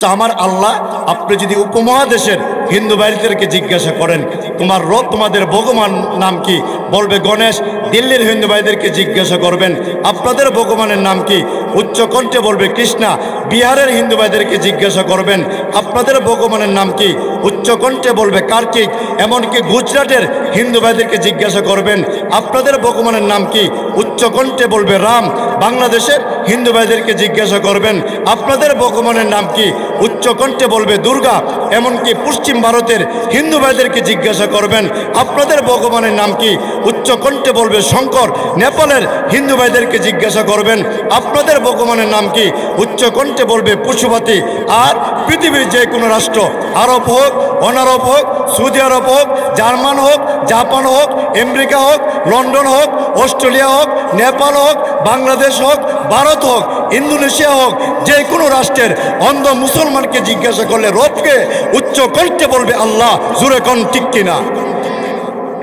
তো আমার আল্লাহ, আপনি যদি উপমহাদেশের হিন্দু ভাইদেরকে জিজ্ঞাসা করেন তোমার রব, তোমাদের ভগবান নাম কি, বলবে গণেশ। দিল্লির হিন্দু ভাইদেরকে জিজ্ঞাসা করবেন আপনাদের ভগবানের নাম কি, উচ্চ কণ্ঠে বলবে কৃষ্ণা। বিহারের হিন্দু ভাইদেরকে জিজ্ঞাসা করবেন আপনাদের ভগবানের নাম কি, উচ্চ কণ্ঠে বলবে কার্তিক। এমনকি গুজরাটের হিন্দু ভাইদেরকে জিজ্ঞাসা করবেন আপনাদের ভগবানের নাম কি, উচ্চ কণ্ঠে বলবে রাম। বাংলাদেশের হিন্দু ভাইদেরকে জিজ্ঞাসা করবেন আপনাদের ভগবানের নাম কি, উচ্চ কণ্ঠে বলবে দুর্গা। এমনকি পশ্চিম ভারতের হিন্দু ভাইদেরকে জিজ্ঞাসা করবেন আপনাদের ভগবানের নাম কি, উচ্চ কণ্ঠে বলবে শঙ্কর। নেপালের হিন্দু ভাইদেরকে জিজ্ঞাসা করবেন আপনাদের ভগবানের নাম কি, উচ্চ কণ্ঠে বলবে পশুপতি। আর পৃথিবীর যে কোনো রাষ্ট্র, আরব হোক, অনারব হোক, সৌদি আরব হোক, জার্মান হোক, জাপান হোক, আমেরিকা হোক, লন্ডন হোক, অস্ট্রেলিয়া হোক, নেপাল হোক, বাংলাদেশ হোক, ভারত হোক, ইন্দোনেশিয়া হোক, যে কোনো রাষ্ট্রের অন্ধ মুসলমানকে জিজ্ঞাসা করলে রবকে, উচ্চ কণ্ঠে বলবে আল্লাহ। জোরে কোন ঠিক কিনা?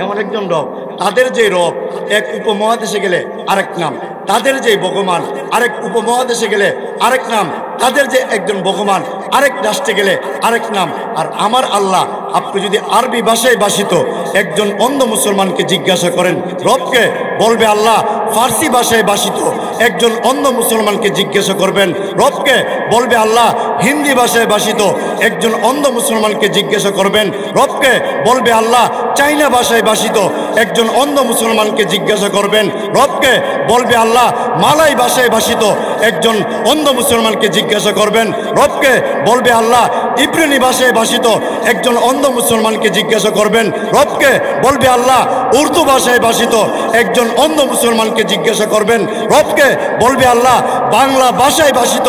এমন একজন রব, তাদের যে রব এক উপমহাদেশে গেলে আরেক নাম, তাদের যে ভগবান আরেক উপমহাদেশে গেলে আরেক নাম, তাদের যে একজন ভগবান আরেক রাষ্ট্রে গেলে আরেক নাম। আর আমার আল্লাহ, আপনি যদি আরবি ভাষায় ভাষিত একজন অন্ধ মুসলমানকে জিজ্ঞাসা করেন রবকে, বলবে আল্লাহ। ফার্সি ভাষায় ভাষিত একজন অন্ধ মুসলমানকে জিজ্ঞাসা করবেন রবকে, বলবে আল্লাহ। হিন্দি ভাষায় ভাষিত একজন অন্ধ মুসলমানকে জিজ্ঞাসা করবেন রবকে, বলবে আল্লাহ। চাইনা ভাষায় ভাষিত একজন অন্ধ মুসলমানকে জিজ্ঞাসা করবেন রবকে, বলবে আল্লাহ। মালাই ভাষায় ভাষিত একজন অন্ধ মুসলমানকে জিজ্ঞাসা করবেন রবকে, বলবে আল্লাহ। ইব্রানি ভাষায় ভাষিত একজন অন্ধ মুসলমানকে জিজ্ঞাসা করবেন রবকে, বলবে আল্লাহ। উর্দু ভাষায় ভাষিত একজন অন্ধ মুসলমানকে জিজ্ঞাসা করবেন রবকে, বলবে আল্লাহ। বাংলা ভাষায় ভাষিত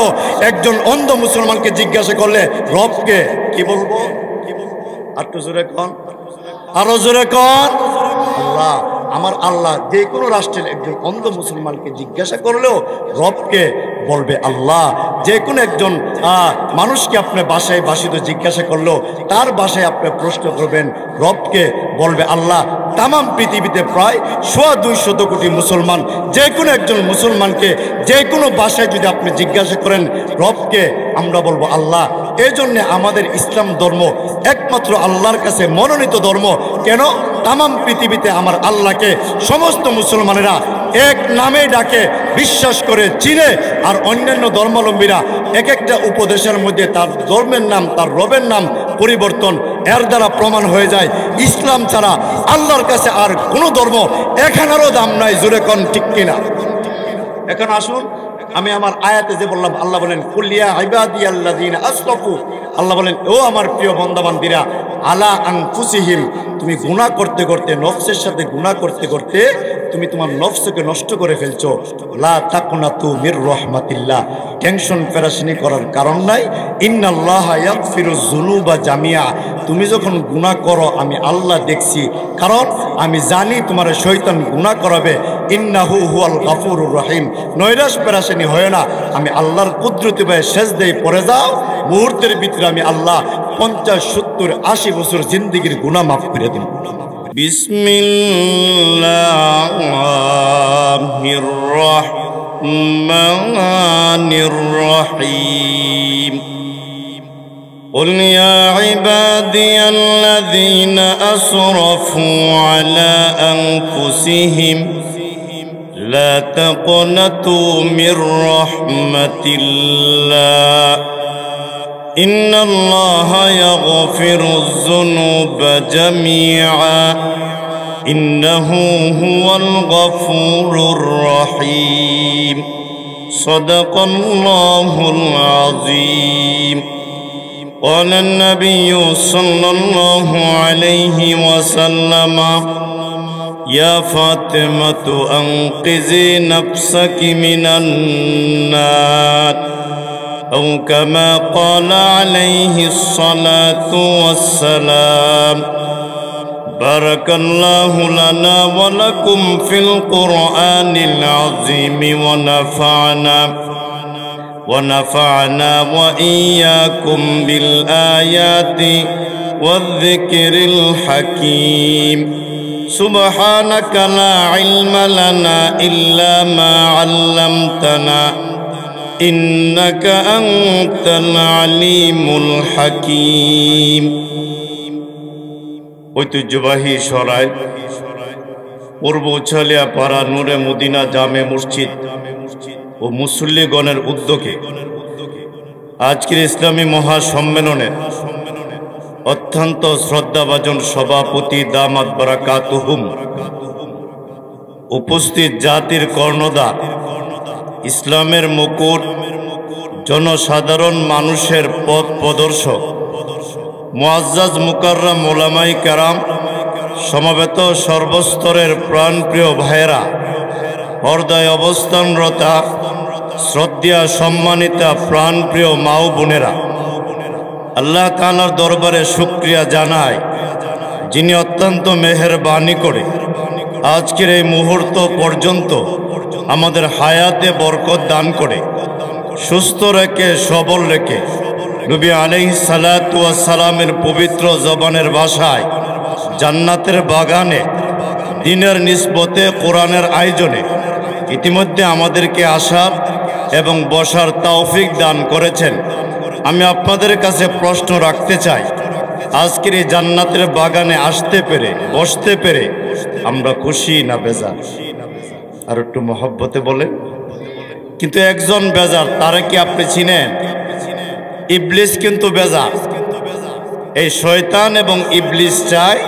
একজন অন্ধ মুসলমানকে জিজ্ঞাসা করলে রবকে কি বলবো? আর তো জোরে কন, আরো জোরে কন। আল্লাহ, আমার আল্লাহ যে কোনো রাষ্ট্রের একজন অন্ধ মুসলমানকে জিজ্ঞাসা করলেও রবকে বলবে আল্লাহ। যে কোনো একজন মানুষকে আপনার বাসায় ভাষিত জিজ্ঞাসা করলেও তার বাসায় আপনি প্রশ্ন করবেন রবকে, বলবে আল্লাহ। তাম পৃথিবীতে প্রায় 200 কোটি মুসলমান, যে কোনো একজন মুসলমানকে যে কোনো ভাষায় যদি আপনি জিজ্ঞাসা করেন রবকে, আমরা বলবো আল্লাহ। এই জন্যে আমাদের ইসলাম ধর্ম একমাত্র আল্লাহর কাছে মনোনীত ধর্ম। কেন? তাম পৃথিবীতে আমার আল্লাহকে সমস্ত মুসলমানেরা এক নামে ডাকে, বিশ্বাস করে, চিনে। আর অন্যান্য ধর্মাবলম্বীরা এক একটা উপদেশের মধ্যে তার ধর্মের নাম, তার রবের নাম পরিবর্তন। এর দ্বারা প্রমাণ হয়ে যায় ইসলাম ছাড়া আল্লাহর কাছে আর কোনো ধর্ম এখানেরও দাম নাই। জোরে কোন ঠিক কিনা? এখন আসুন, আমি আমার আয়াতে যে বললাম, আল্লাহ বলেন কুল্লিয়া ইবাদিয়াল্লাযিনা আসরাফু, আল্লাহ বলেন ও আমার প্রিয় বান্দাবান্দীরা, আলা আনফুসিহিম, তুমি গুনাহ করতে করতে, নফসের সাথে গুনাহ করতে করতে তুমি তোমার নফসকে নষ্ট করে ফেলছো। লা তাকুনাতু মির রাহমাতিল্লাহ, টেনশন পেরেশানি করার কারণ নাই। ইন্নাল্লাহা ইয়াগফিরুয যুনুবা জামিআ, তুমি যখন গুনাহ করো আমি আল্লাহ দেখছি, কারণ আমি জানি তোমার শয়তান গুনাহ করাবে। ইন্নাহু হুয়াল গাফুরুর রহিম, নৈরাশ পেরেশানি হয় না, আমি আল্লাহর কুদরতি ভাবে সেজদায় পড়ে যাও, মুহূর্তের ভিতরে আমি আল্লাহ 50, 70, 80 বছর জিন্দেগির গুনাহ মাফ করে দিন। বিসমিল্লাহির রহমানির রহিম। قل يا عبادي الذين أسرفوا على أنفسهم لا تقنطوا من رحمة الله إن الله يغفر الذنوب جميعا إنه هو الغفور الرحيم صدق الله العظيم. قال النبي صلى الله عليه وسلم يا فاطمة أنقذي نفسك من النار أو كما قال عليه الصلاة والسلام. بارك الله لنا ولكم في القرآن العظيم ونفعنا وإياكم بالآيات والذكر الحكيم. سبحانك لا علم لنا إلا ما علمتنا ইন্নাকা আনতাল আলিমুল হাকীম। ঐতিহ্যবাহী সরাই পূর্ব উছালিয়া পাড়া নূরে মদিনা জামে মসজিদ ও মুসল্লিগণের উদ্যোগে আজকের ইসলামী মহাসম্মেলনের অত্যন্ত শ্রদ্ধাভাজন সভাপতি দামাত বারাকাতুহুম, উপস্থিত জাতির কর্ণধার, ইসলামের মুকুট, জনসাধারণ মানুষের পথ প্রদর্শক, মুআজ্জাজ মুকাররম উলামায়ে কেরাম, সমবেত সর্বস্তরের প্রাণপ্রিয় ভাইয়েরা, পর্দায় অবস্থানরতা শ্রদ্ধা সম্মানিতা প্রাণপ্রিয় মা ও বোনেরা, আল্লাহ তাআলার দরবারে শুকরিয়া জানাই, যিনি অত্যন্ত মেহেরবানি করে আজকের এই মুহূর্ত পর্যন্ত আমাদের হায়াতে বরকত দান করে সুস্থ রেখে সবল রেখে নবী আলাইহিস সালাতু ওয়াস সালামের পবিত্র জবানের ভাষায় জান্নাতের বাগানে দিনের নিসবতে কোরআনের আয়োজনে ইতিমধ্যে আমাদেরকে আসার এবং বসার তৌফিক দান করেছেন। আমি আপনাদের কাছে প্রশ্ন রাখতে চাই, আজকের এই জান্নাতের বাগানে আসতে পেরে বসতে পেরে আমরা খুশি না বেজার? আর একটু মহব্বতে বলে। কিন্তু একজন বেজার, তারা কি আপনি চিনেন? ইবলিস কিন্তু বেজার। এই শয়তান এবং ইবলিস চায়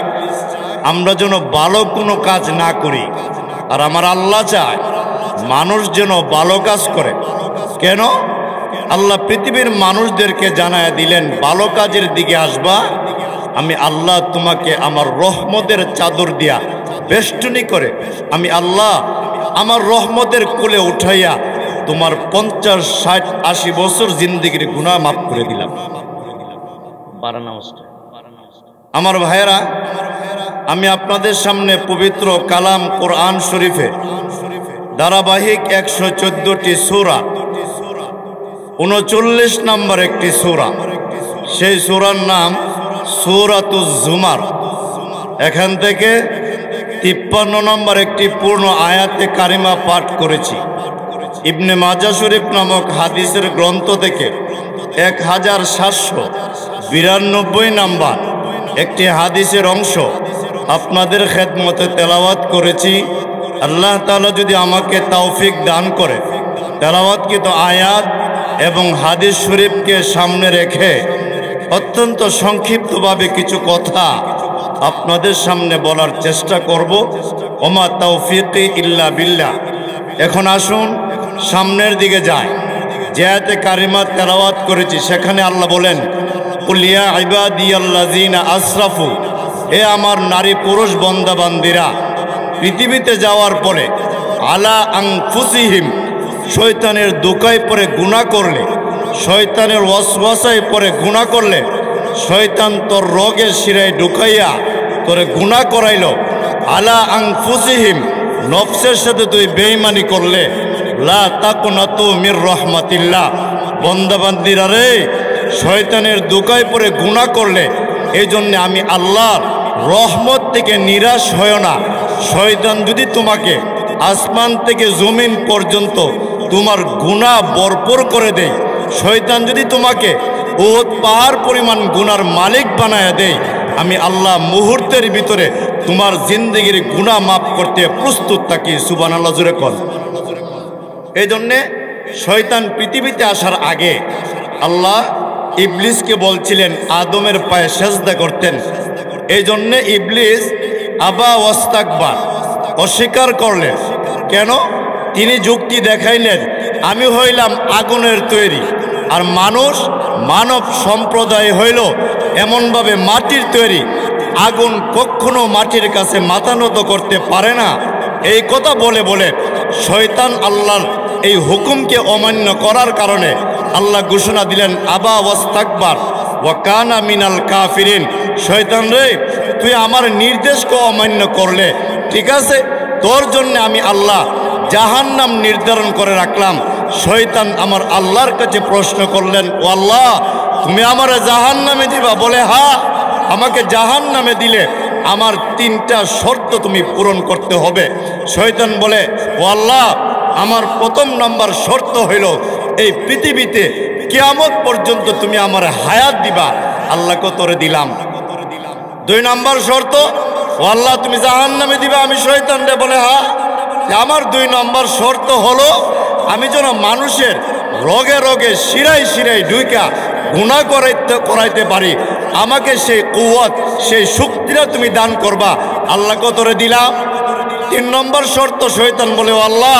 আমরা যেন ভালো কোনো কাজ না করি, আর আমার আল্লাহ চায় মানুষ যেন ভালো কাজ করে। কেন? আল্লাহ পৃথিবীর মানুষদেরকে জানায় দিলেন, ভালো কাজের দিকে আসবা, আমি আল্লাহ তোমাকে আমার রহমতের চাদর দিয়া বেষ্টনী করে আমি আল্লাহ আমার রহমতের কোলে উঠাইয়া তোমার 50, 60, 80 বছর জিন্দেগির গুনাহ মাফ করে দিলাম। আমার ভাইয়েরা, আমি আপনাদের সামনে পবিত্র কালাম কোরআন শরীফে ধারাবাহিক 114টি সূরা, 39 নম্বর একটি সূরা, সেই সূরার নাম সূরাতুজ জুমার। এখান থেকে 53 নম্বর একটি পূর্ণ আয়াতে কারিমা পাঠ করেছি। ইবনে মাজাহ শরীফ নামক হাদিসের গ্রন্থ থেকে 1792 নম্বর একটি হাদিসের অংশ আপনাদের খেদমতে তেলাওয়াত করেছি। আল্লাহ তাআলা যদি আমাকে তৌফিক দান করে তেলাওয়াতকৃত আয়াত এবং হাদিস শরীফকে সামনে রেখে অত্যন্ত সংক্ষিপ্তভাবে কিছু কথা আপনাদের সামনে বলার চেষ্টা করব। ওমা তাওফিকি ইল্লা বিল্লাহ। এখন আসুন সামনের দিকে যাই। যে আয়াতে কারিমা তেলাওয়াত করেছি সেখানে আল্লাহ বলেন, কুল ইয়া ইবাদিয়াল্লাযিনা আসরাফু, হে আমার নারী পুরুষ বান্দা বান্দিরা, পৃথিবীতে যাওয়ার পরে আলা আনফুসিহিম, শয়তানের দোকায় পড়ে গুনাহ করলে, শয়তানের ওয়াসওয়াসায় পড়ে গুনাহ করলে, শয়তান তোর রোগের শিরায় ঢুকাইয়া তোরে গুনাহ করাইল, আলা আনফুসিহিম, নফসের সাথে তুই বেঈমানি করলে, লা তাকুনাতু মির রাহমাতিল্লাহ, বান্দা বান্দিরা রে, শয়তানের দোকায় পড়ে গুনাহ করলে এই জন্য আমি আল্লাহর রহমত থেকে নিরাশ হয় না। শয়তান যদি তোমাকে আসমান থেকে জমিন পর্যন্ত তোমার গুনাহ ভরপুর করে দেয়, শয়তান যদি তোমাকে উহুদ পাহাড় পরিমাণ গুনার মালিক বানায়া দেয়, আমি আল্লাহ মুহূর্তের ভিতরে তোমার জিন্দেগির গুনাহ মাফ করতে প্রস্তুত থাকি। সুবহানাল্লাহ জোরে কর। এই জন্যে শয়তান পৃথিবীতে আসার আগে আল্লাহ ইবলিসকে বলছিলেন আদমের পায়ে সেজদা করতেন। এই জন্যে ইবলিস আবা ওয়াস্তাকবার, অস্বীকার করলেন। কেন? তিনি যুক্তি দেখাইলেন, আমি হইলাম আগুনের তৈরি, আর মানুষ মানব সম্প্রদায় হইল এমনভাবে মাটির তৈরি, আগুন কখনো মাটির কাছে মাথা নত করতে পারে না। এই কথা বলে বলে শয়তান আল্লাহর এই হুকুমকে অমান্য করার কারণে আল্লাহ ঘোষণা দিলেন, আবা ওয়াস্তাকবার ওয়া কানা মিনাল কাফিরিন। শয়তান রে, তুই আমার নির্দেশকে অমান্য করলে, ঠিক আছে, তোর জন্য আমি আল্লাহ জাহান্নাম নির্ধারণ করে রাখলাম। শয়তান আমার আল্লাহর কাছে প্রশ্ন করলেন, ও আল্লাহ, তুমি আমার জাহান্নামে দিবা? বলে হ্যাঁ, আমাকে জাহান্নামে দিলে আমার 3টা শর্ত তুমি পূরণ করতে হবে। শয়তান বলে, ও আল্লাহ, আমার প্রথম নাম্বার শর্ত হইল এই পৃথিবীতে কিয়ামত পর্যন্ত তুমি আমার হায়াত দিবা। আল্লাহ তোরে দিলাম। 2 নম্বর শর্ত, ও আল্লাহ তুমি জাহান্নামে দিবা। আমি শয়তান রে বলে হ্যাঁ। আমার 2 নম্বর শর্ত হলো আমি যেন মানুষের রোগে রোগে শিরায় শিরায় ঢুইকা গুনাহ করাইতে পারি। আমাকে সেই কুওয়াত, সেই শক্তিটা তুমি দান করবা। আল্লাহ তোরে দিলাম। 3 নম্বর শর্ত, শয়তান বলে ও আল্লাহ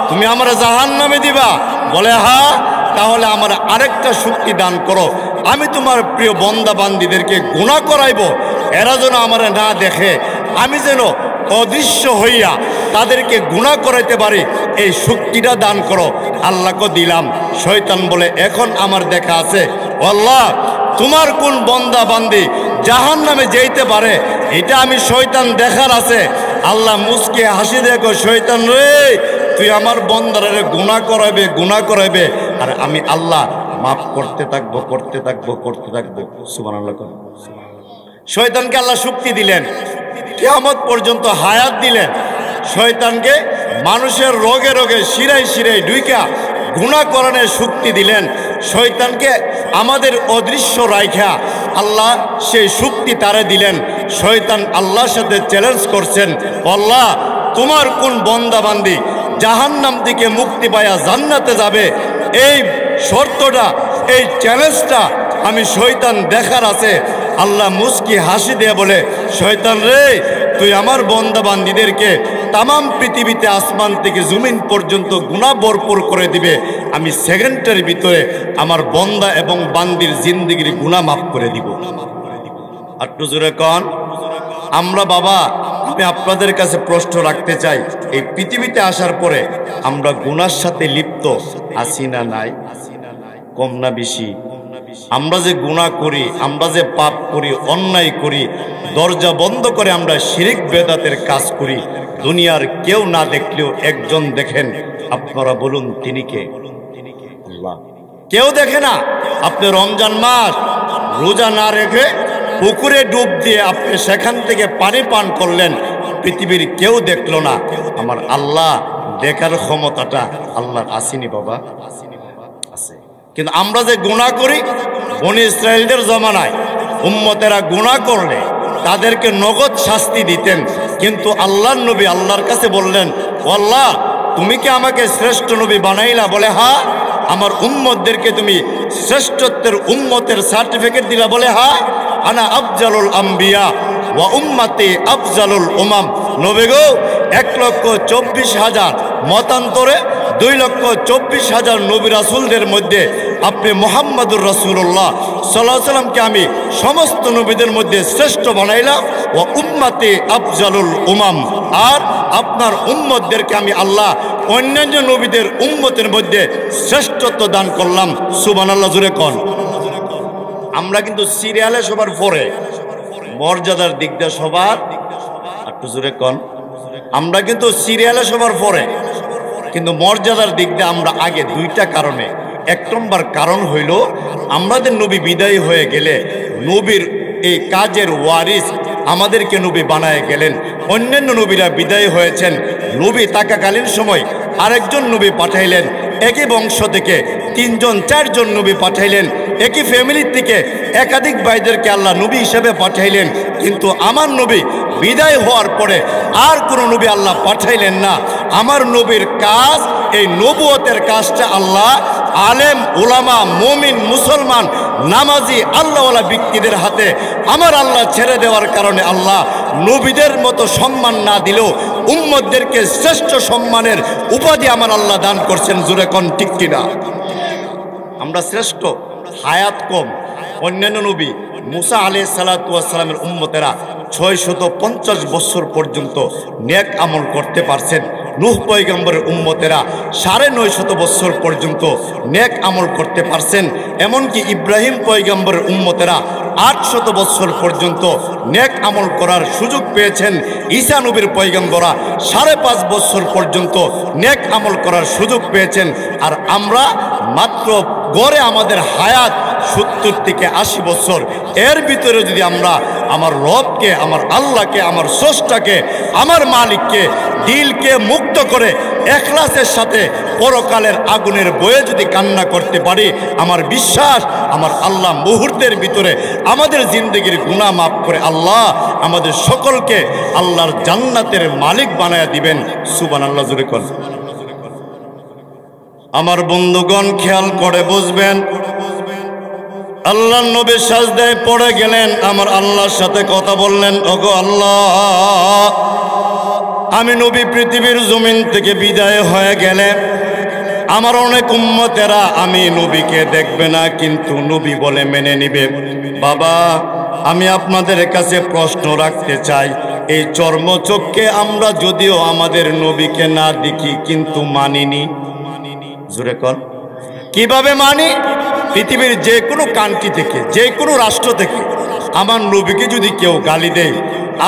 তুমি আমার জাহান্নামে দিবা। বলে হ্যাঁ, তাহলে আমার আরেকটা শক্তি দান করো। আমি তোমার প্রিয় বান্দা বান্দীদেরকে গুনাহ করাইব, এরা যেন আমার না দেখে, আমি যেন অদৃশ্য হইয়া তাদেরকে গুনাহ করাইতে পারি, এই শক্তিটা দান করো। আল্লাহকে দিলাম। শয়তান বলে এখন আমার দেখা আছে, আল্লাহ তোমার কোন বান্দা বান্দি জাহান্নামে যেতে পারে এটা আমি শয়তান দেখার আছে। আল্লাহ মুস্কে হাসি দেখো, শয়তান রে তুই আমার বান্দারে গুনাহ করাইবে আর আমি আল্লাহ মাফ করতে থাকবো। সুবহানাল্লাহ। শয়তানকে আল্লাহ শক্তি দিলেন, কিয়ামত পর্যন্ত হায়াত দিলেন। শয়তানকে মানুষের রোগে রোগে শিরায় শিরায় ঢুইকা গুনাহ করানোর শক্তি দিলেন। শয়তানকে আমাদের অদৃশ্য রাইখা আল্লাহ সেই শক্তি তারে দিলেন। শয়তান আল্লাহর সাথে চ্যালেঞ্জ করছেন, আল্লাহ তোমার কোন বান্দা বান্দি জাহান্নাম থেকে মুক্তি পায়া জান্নাতে যাবে, এই শর্তটা, এই চ্যালেঞ্জটা আমি শয়তান দেখার আছে। আল্লাহ মুস্কি হাসি দিয়ে বলে, শয়তান রে তুই আমার বান্দা বান্দীদেরকে তামাম পৃথিবীতে আসমান থেকে জমিন পর্যন্ত গুনাহ ভরপুর করে দিবে। আমি সেকেন্ডের ভিতরে আমার বান্দা এবং বান্দির জিন্দেগির গুনাহ মাফ করে দিব। একটু জোরে কন। আমরা বাবা, আমি আপনাদের কাছে প্রশ্ন রাখতে চাই, এই পৃথিবীতে আসার পরে আমরা গুনার সাথে লিপ্ত আছি না নাই? কম না বেশি? আমরা যে গুনাহ করি, আমরা যে পাপ করি, অন্যায় করি, দরজা বন্ধ করে আমরা শিরিক বেদাতের কাজ করি, দুনিয়ার কেউ না দেখলেও একজন দেখেন। আপনারা বলুন তিনি কে? আল্লাহ। কেউ দেখে না। আপনি রমজান মাস রোজা না রেখে পুকুরে ডুব দিয়ে আপনি সেখান থেকে পানি পান করলেন, পৃথিবীর কেউ দেখলো না। আমার আল্লাহ দেখার ক্ষমতাটা আল্লাহর আসেনি বাবা? আছে। কিন্তু আমরা যে গুনাহ করি, বনি ইসরায়েলদের জমানায় উম্মতেরা গুনাহ করলে তাদেরকে নগদ শাস্তি দিতেন, কিন্তু আল্লাহর নবী আল্লাহর কাছে বললেন, আল্লাহ তুমি কি আমাকে শ্রেষ্ঠ নবী বানাইলা? বলে হ্যাঁ। আমার উম্মতদেরকে তুমি শ্রেষ্ঠত্বের উম্মতের সার্টিফিকেট দিলা? বলে হ্যাঁ। আনা আফজালুল আম্বিয়া ওয়া উম্মতি আফজালুল উমাম। নবী গো 1,24,000 মতান্তরে 2,24,000 নবী রাসূলদের মধ্যে আপনি মুহাম্মাদুর রাসূলুল্লাহ সাল্লাল্লাহু আলাইহি সাল্লামকে আমি সমস্ত নবীদের মধ্যে শ্রেষ্ঠ বানাইলাম। ওয়া উম্মতি আফজালুল উমাম, আর আপনার উম্মতদেরকে আমি আল্লাহ অন্যান্য নবীদের উম্মতের মধ্যে শ্রেষ্ঠত্ব দান করলাম। সুবহানাল্লাহ জোরে কোন। আমরা কিন্তু সিরিয়ালে সবার পরে, মর্যাদার দিক দিয়ে সবার, একটু জোরে কোন, আমরা কিন্তু সিরিয়ালে সবার পরে, কিন্তু মর্যাদার দিক দিয়ে আমরা আগে। 2টা কারণে। 1 নম্বর কারণ হইল আমাদের নবী বিদায় হয়ে গেলে নবীর এই কাজের ওয়ারিস আমাদেরকে নবী বানায় গেলেন। অন্যান্য নবীরা বিদায় হয়েছেন, নবী থাকাকালীন সময় আরেকজন নবী পাঠাইলেন। একই বংশ থেকে 3 জন 4 জন নবী পাঠাইলেন। একই ফ্যামিলির থেকে একাধিক ভাইদেরকে আল্লাহ নবী হিসেবে পাঠাইলেন। কিন্তু আমার নবী বিদায় হওয়ার পরে আর কোনো নবী আল্লাহ পাঠাইলেন না। আমার নবীর কাজ, এই নবুয়তের কাজটা আল্লাহ আলেম, উলামা, মুমিন, মুসলমান, নামাজি, আল্লাহওয়ালা ব্যক্তিদের হাতে আমার আল্লাহ ছেড়ে দেওয়ার কারণে আল্লাহ নবীদের মতো সম্মান না দিলেও উম্মতদেরকে শ্রেষ্ঠ সম্মানের উপাধি আমার আল্লাহ দান করছেন। জোরে কোন ঠিক কিনা? আমরা শ্রেষ্ঠ, হায়াত কম। অন্যান্য নবী মুসা আলাইহিস সালাতু ওয়াস সালামের উম্মতেরা 650 বছর পর্যন্ত নেক আমল করতে পারছেন। নূহ পয়গম্বরের উম্মতেরা 950 বছর পর্যন্ত নেক আমল করতে পারছেন। এমনকি ইব্রাহিম পয়গম্বরের উম্মতেরা 800 বছর পর্যন্ত নেক আমল করার সুযোগ পেয়েছেন। ঈসা নবীর পয়গম্বররা 5.5 বছর পর্যন্ত নেক আমল করার সুযোগ পেয়েছেন। আর আমরা মাত্র গড়ে আমাদের হায়াত 70 থেকে 80 বছর। এর ভিতরে যদি আমরা আমার রবকে, আমার আল্লাহকে, আমার স্রষ্টাকে, আমার মালিককে, দিলকে মুক্ত করে ইখলাসের সাথে পরকালের আগুনের বয়ে যদি কান্না করতে পারি, আমার বিশ্বাস আমার আল্লাহ মুহূর্তের ভিতরে আমাদের জিন্দগির গুনাহ মাফ করে আল্লাহ আমাদের সকলকে আল্লাহর জান্নাতের মালিক বানায়া দিবেন। সুবহানাল্লাহ জোরে কোন। আমার বন্ধুগণ খেয়াল করে বুঝবেন, আল্লাহর নবী সাজদায় পড়ে গেলেন, আমার আল্লাহর সাথে কথা বললেন, ওগো আল্লাহ, আমি নবী পৃথিবীর জমিন থেকে বিদায় হয়ে গেলে আমার অনেক উম্মতেরা আমি নবীকে দেখবে না, কিন্তু নবী বলে মেনে নিবে। বাবা, আমি আপনাদের কাছে প্রশ্ন রাখতে চাই, এই চর্মচক্ষে আমরা যদিও আমাদের নবীকে না দেখি কিন্তু মানিনি, জোরে কর, কিভাবে মানি? পৃথিবীর যে কোনো কান্ট্রি থেকে, যে কোনো রাষ্ট্র থেকে আমার নবীকে যদি কেউ গালি দেয়,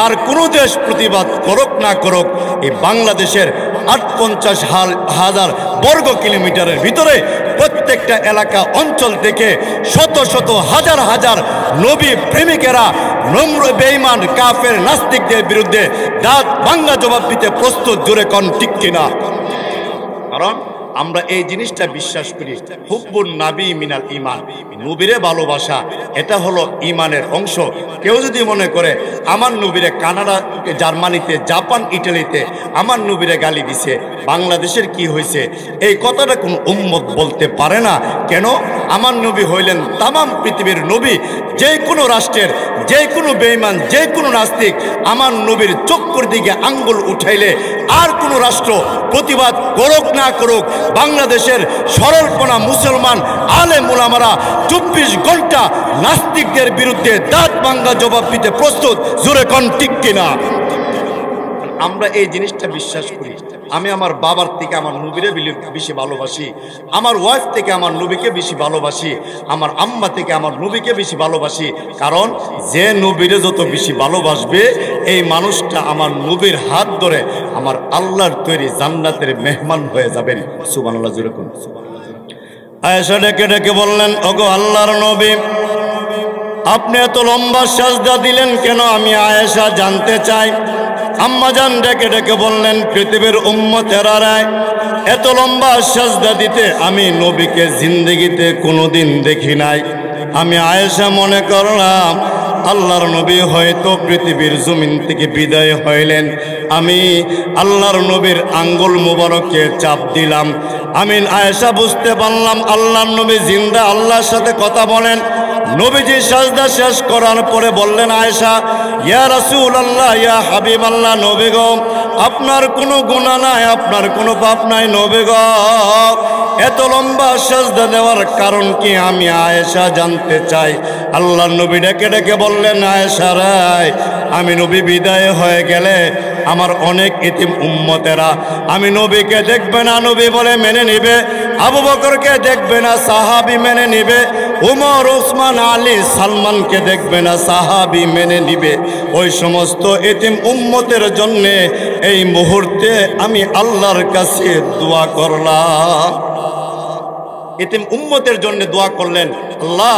আর কোনো দেশ প্রতিবাদ করুক না করুক, এই বাংলাদেশের 58,000 বর্গ কিলোমিটারের ভিতরে প্রত্যেকটা এলাকা অঞ্চল থেকে শত শত হাজার হাজার নবী প্রেমিকেরা নম্র বেঈমান কাফের নাস্তিকদের বিরুদ্ধে দাঁত ভাঙ্গা জবাব দিতে প্রস্তুত। জোরে কোন ঠিক কিনা? কারণ আমরা এই জিনিসটা বিশ্বাস করি, হুব্বুন নাবী মিনাল ঈমান, নবীরে ভালোবাসা এটা হলো ঈমানের অংশ। কেউ যদি মনে করে আমার নবীরে কানাডা, জার্মানিতে, জাপান, ইটালিতে আমার নবীরে গালি দিছে, বাংলাদেশের কি হয়েছে, এই কথাটা কোনো উম্মত বলতে পারে না। কেন? আমার নবী হইলেন তামাম পৃথিবীর নবী। যে কোনো রাষ্ট্রের যে কোনো বেঈমান, যে কোনো নাস্তিক আমার নবীর চক্ষুর দিকে আঙ্গুল উঠাইলে আর কোনো রাষ্ট্র প্রতিবাদ করুক না করুক, বাংলাদেশের সরলপনা মুসলমান আলেম উলামারা 24 ঘন্টা নাস্তিকদের বিরুদ্ধে দাঁত ভাঙ্গা জবাব দিতে প্রস্তুত। জোরে কোন ঠিক কিনা? আমরা এই জিনিসটা বিশ্বাস করি। আমি আমার বাবার থেকে আমার নবীরে বেশি ভালোবাসি, আমার ওয়াইফ থেকে আমার নবীকে বেশি ভালোবাসি, আমার আম্মা থেকে আমার নবীকে বেশি ভালোবাসি। কারণ যে নবীরে যত বেশি ভালোবাসবে এই মানুষটা আমার নবীর হাত ধরে আমার আল্লাহর তৈরি জান্নাতের মেহমান হয়ে যাবেন। সুবহানাল্লাহ জোরে কোন। আয়েশা ডেকে ডেকে বললেন, ওগো আল্লাহর নবী, আপনি এত লম্বা সাজদা দিলেন কেন? আমি আয়েশা জানতে চাই। আম্মাজান ডেকে ডেকে বললেন, পৃথিবীর উম্মতেরা এত লম্বা সাজদা দিতে আমি নবীকে জিন্দেগিতে কোনোদিন দেখি নাই। আমি আয়েশা মনে করলাম আল্লাহর নবী হয়তো পৃথিবীর জমিন থেকে বিদায় হইলেন, আমি আল্লাহর নবীর আঙ্গুল মুবারককে চাপ দিলাম। আমি আয়েশা বুঝতে পারলাম আল্লাহর নবী জিন্দা, আল্লাহর সাথে কথা বলেন। নবীজি সাজদা শেষ করার পরে বললেন, আয়েশা, ইয়া রাসূলুল্লাহ, ইয়া হাবিবাল্লাহ, নবী গো, আপনার কোনো গুনাহ নাই, আপনার কোনো পাপ নাই। নবী গো, এত লম্বা সাজদা দেওয়ার কারণ কি? আমি আয়েশা জানতে চাই। আল্লাহর নবী ডেকে ডেকে বললেন, আয়েশা রে, আমি নবী বিদায় হয়ে গেলে আমার অনেক ইতিম উম্মতেরা আমি নবীকে দেখবে না, নবী বলে মেনে নিবে। আবু বকরকে দেখবে না, সাহাবী মেনে নিবে। উমর, উসমান, আলী, সালমানকে দেখবে না, সাহাবী মেনে নিবে। ওই সমস্ত ইতিম উম্মতের জন্যে এই মুহূর্তে আমি আল্লাহর কাছে দোয়া করলাম। ইতিম উম্মতের জন্য দোয়া করলেন। আল্লাহ,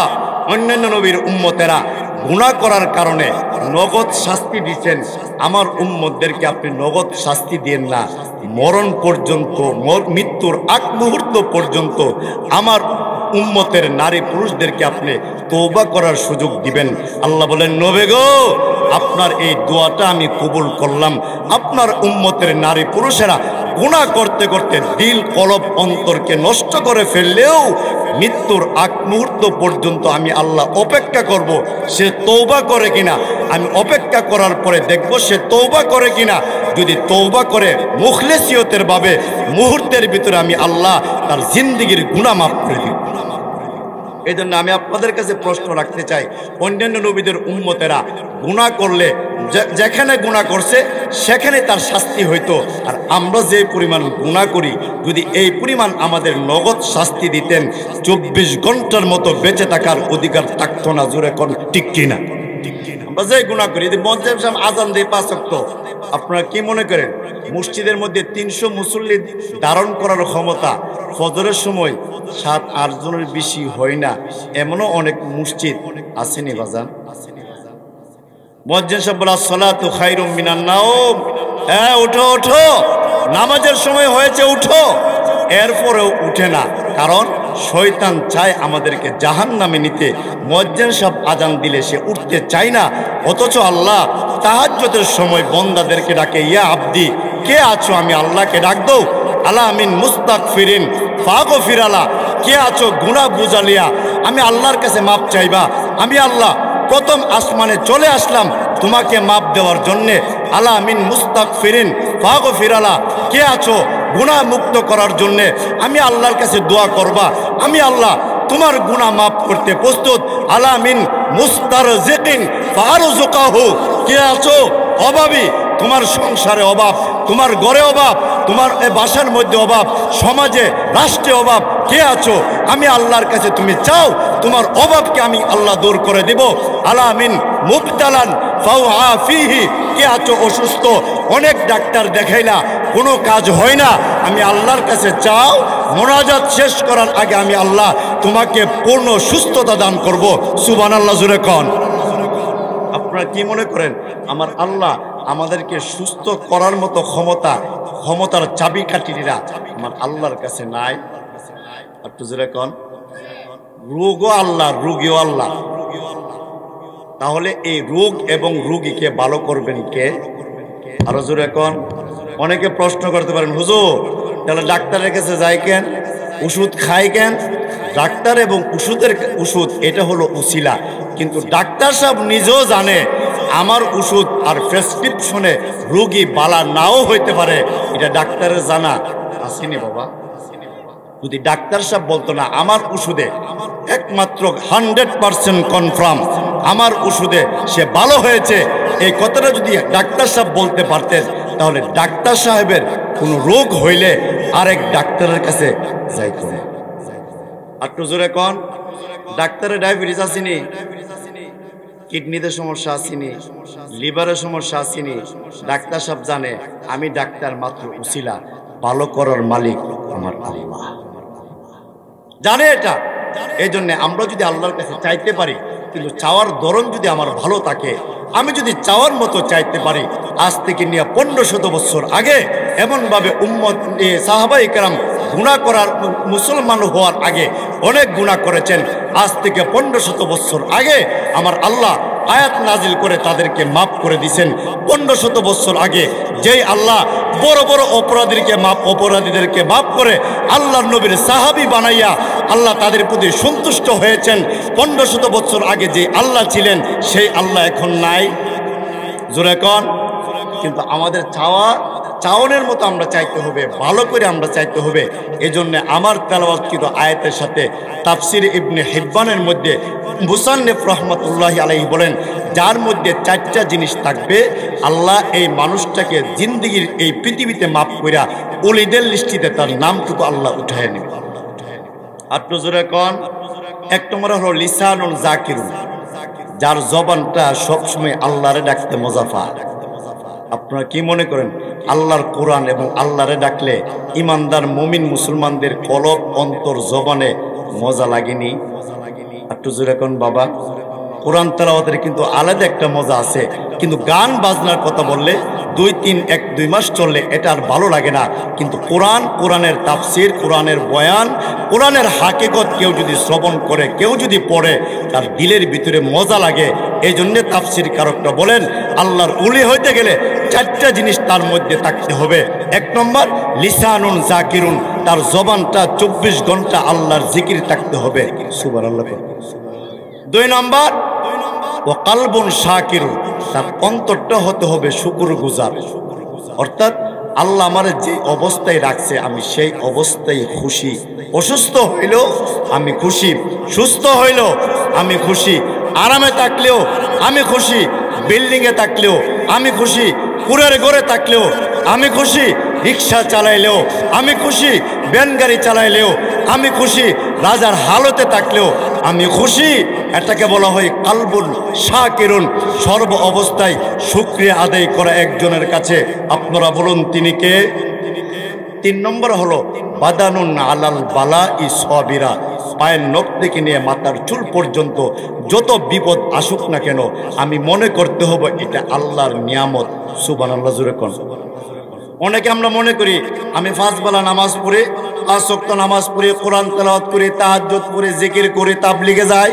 অন্যান্য নবীর উম্মতেরা গুনাহ করার কারণে নগদ শাস্তি দিচ্ছেন, আমার উম্মতদেরকে আপনি নগদ শাস্তি দেন না, মরণ পর্যন্ত, মৃত্যুর আগ মুহূর্ত পর্যন্ত আমার উম্মতের নারী পুরুষদেরকে আপনি তওবা করার সুযোগ দিবেন। আল্লাহ বলেন, নবী গো, আপনার এই দোয়াটা আমি কবুল করলাম। আপনার উম্মতের নারী পুরুষেরা গুনাহ করতে করতে দিল, কলব, অন্তরকে নষ্ট করে ফেললেও মৃত্যুর আগ মুহূর্ত পর্যন্ত আমি আল্লাহ অপেক্ষা করব সে তওবা করে কিনা। আমি অপেক্ষা করার পরে দেখব সে তওবা করে কিনা। যদি তওবা করে মুখলেসিয়তের ভাবে মুহূর্তের ভিতরে আমি আল্লাহ তার জিন্দেগির গুনাহ মাফ করে দিব। এই জন্য আমি আপনাদের কাছে প্রশ্ন রাখতে চাই, অন্যান্য নবীদের উম্মতেরা গুনাহ করলে যেখানে গুনাহ করছে সেখানে তার শাস্তি হইতো, আর আমরা যে পরিমাণ গুনাহ করি, যদি এই পরিমাণ আমাদের নগদ শাস্তি দিতেন 24 ঘন্টার মতো বেঁচে থাকার অধিকার থাকতো না। জোরে কোন ঠিক কিনা? আমরা যে গুনাহ করি, যদি মসজিদে আজান দিয়ে 5 ওয়াক্ত আপনারা কি মনে করেন মসজিদের মধ্যে 300 মুসল্লি ধারণ করার ক্ষমতা ফজরের সময় 7-8 জনের বেশি হয় না? এমনও অনেক মসজিদ আসেনি বাজান? মুয়াজ্জিন সাহেব বলে আসসালাতু খায়রুম মিনান নাওম, হ্যাঁ ওঠো ওঠো, নামাজের সময় হয়েছে উঠো। এরপরেও উঠে না, কারণ শয়তান চায় আমাদেরকে জাহান্নামে নিতে। মুয়াজ্জিন সাহেব আজান দিলে সে উঠতে চায় না, অথচ আল্লাহ তাহাজ্জুদের সময় বান্দাদেরকে ডাকে, ইয়া আব্দি কে আছো? আমি আল্লাহকে ডাক দৌ, আলা মিন মুস্তাগফিরিন ফাগফির আলা, কে আছো গুনাহ বুঝালিয়া আমি আল্লাহর কাছে মাপ চাইবা। আমি আল্লাহ প্রথম আসমানে চলে আসলাম তোমাকে মাপ দেওয়ার জন্যে। আলা মিন মুস্তাগফিরিন ফাগফির আলা, কে আছো গুনাহ মুক্ত করার জন্যে আমি আল্লাহর কাছে দোয়া করবা। আমি আল্লাহ তোমার গুনাহ মাফ করতে প্রস্তুত। আলা মিন মুস্তারজিকিন ফারযুকাহু, কে আছো অভাবী, তোমার সংসারে অভাব, তোমার ঘরে অভাব, তোমার বাসার মধ্যে অভাব, সমাজে রাষ্ট্রে অভাব, কে আছো আমি আল্লাহর কাছে তুমি চাও, তোমার অভাবকে আমি আল্লাহ দূর করে দেব। আলা মিন মুবতালান ফাউআফিহি, কে আছো অসুস্থ, অনেক ডাক্তার দেখাইলা কোনো কাজ হয় না, আমি আল্লাহর কাছে চাও, মোনাজাত শেষ করার আগে আমি আল্লাহ তোমাকে পূর্ণ সুস্থতা দান করব। সুবহানাল্লাহ জোরে কোন। আপনারা কি মনে করেন আমার আল্লাহ আমাদেরকে সুস্থ করার মতো ক্ষমতার চাবিকাঠিরা আমার আল্লাহর কাছে নাই? একটু জোরে কোন। রোগও আল্লাহ, রোগীও আল্লাহ। তাহলে এই রোগ এবং রোগীকে ভালো করবেন কে? আরো জোরে কোন। অনেকে প্রশ্ন করতে পারেন, হুজুর তাহলে ডাক্তারের কাছে যাই কেন, ওষুধ খাই কেন? ডাক্তার এবং ওষুধ এটা হলো উসিলা, কিন্তু ডাক্তার সাহেব নিজেও জানে আমার ওষুধ আর প্রেসক্রিপশনে রোগী বালা নাও হইতে পারে, এটা ডাক্তারের জানা আসেনি বাবা। যদি ডাক্তার সাহেব বলতো না আমার ওষুধে একমাত্র 100% কনফার্ম, আমার ওষুধে সে ভালো হয়েছে, এই কথাটা যদি ডাক্তার সাহেব বলতে পারতেন, তাহলে ডাক্তার সাহেবের কোনো রোগ হইলে আরেক ডাক্তারের কাছে যাইতো না। একটু জোরে কোন। ডাক্তারের ডায়াবেটিস আসেনি, কিডনিতে সমস্যা আসেনি, লিভারের সমস্যা আসেনি, ডাক্তার সাহেব জানে আমি ডাক্তার মাত্র উসিলা, ভালো করার মালিক আমার আল্লাহ জানে এটা। এই জন্য আমরা যদি আল্লাহর কাছে চাইতে পারি, কিন্তু চাওয়ার ধরন যদি আমার ভালো থাকে, আমি যদি চাওয়ার মতো চাইতে পারি, আজ থেকে নিয়ে 1500 বছর আগে এমনভাবে উম্মত সাহাবায়ে কেরাম গুনাহ করার, মুসলমান হওয়ার আগে অনেক গুনাহ করেছেন। আজ থেকে 1500 বছর আগে আমার আল্লাহ আয়াত নাজিল করে তাদেরকে মাফ করে দিয়েছেন। 1500 বছর আগে যেই আল্লাহ বড় বড় অপরাধীদেরকে মাফ করে আল্লাহর নবীর সাহাবী বানাইয়া আল্লাহ তাদের প্রতি সন্তুষ্ট হয়েছেন, 1500 বছর আগে যে আল্লাহ ছিলেন সেই আল্লাহ এখন নাই। জোরে কোন। কিন্তু আমাদের চাওয়ানোর মতো আমরা চাইতে হবে, ভালো করে আমরা চাইতে হবে। এই জন্য আমার তেলাওয়াতকৃত আয়াতের সাথে তাফসির ইবনে হিব্বানের মধ্যে মুসান্নিফ রাহমাতুল্লাহি আলাইহি বলেন, যার মধ্যে 4টা জিনিস থাকবে, আল্লাহ এই মানুষটাকে জিন্দেগির এই পৃথিবীতে মাফ কইরা ওলিদের লিস্টিতে তার নামটুকু আল্লাহ উঠায় নেবে। আপনি জোরে কোন। 1 নম্বর হলো লিসানুন জাকিরুন, যার জবানটা সবসময় আল্লাহরে ডাকতে মজা পায়। আপনারা কি মনে করেন আল্লাহর কোরআন এবং আল্লাহরে ডাকলে ইমানদার মুমিন মুসলমানদের কলব অন্তর জবানে মজা লাগেনি? একটু জোরে কোন বাবা। কোরআন তেলাওয়াতের কিন্তু আলাদা একটা মজা আছে, কিন্তু গান বাজনার কথা বললে 2 মাস চললে এটা আর ভালো লাগে না। কিন্তু কোরআনের তাফসির, কোরআনের বয়ান, কোরআনের হাকিকত কেউ যদি শ্রবণ করে, কেউ যদি পড়ে, তার দিলের ভিতরে মজা লাগে। এই জন্যে তাফসির কারকটা বলেন আল্লাহর ওলি হইতে গেলে 4টা জিনিস তার মধ্যে থাকতে হবে। 1 নম্বর লিসানুন জাকিরুন, তার জবানটা 24 ঘন্টা আল্লাহর জিকির থাকতে হবে। সুবহানাল্লাহ। 2 নম্বর ও কালবুন শাকিরুন, তার অন্তরটা হতে হবে শুকরগুজার, অর্থাৎ আল্লাহ আমার যে অবস্থায় রাখছে আমি সেই অবস্থায় খুশি। অসুস্থ হইলেও আমি খুশি, সুস্থ হইলেও আমি খুশি, আরামে থাকলেও আমি খুশি, বিল্ডিংয়ে থাকলেও আমি খুশি, কুড়ের ঘরে থাকলেও আমি খুশি, রিক্সা চালাইলেও আমি খুশি, ভ্যান গাড়ি চালাইলেও আমি খুশি, রাজার হালতে থাকলেও আমি খুশি। এটাকে বলা হয় কালবুন শাকিরুন, সর্ব অবস্থায় শুকরিয়া আদায় করা একজনের কাছে। আপনারা বলুন তিনি কে? 3 নম্বর হলো বাদানুন আলাল বালা ই সাবিরা, পায়ের নখ থেকে নিয়ে মাথার চুল পর্যন্ত যত বিপদ আসুক না কেন আমি মনে করতে হবে এটা আল্লাহর নিয়ামত। সুবহানাল্লাহ, জোরে কোন। অনেকে আমরা মনে করি আমি 5 বেলা নামাজ পড়ি, 5 ওয়াক্ত নামাজ পড়ি, কোরআন তেলাওয়াত করি, তাহাজ্জুদ পড়ি, জিকির করি, তাবলিগে যাই,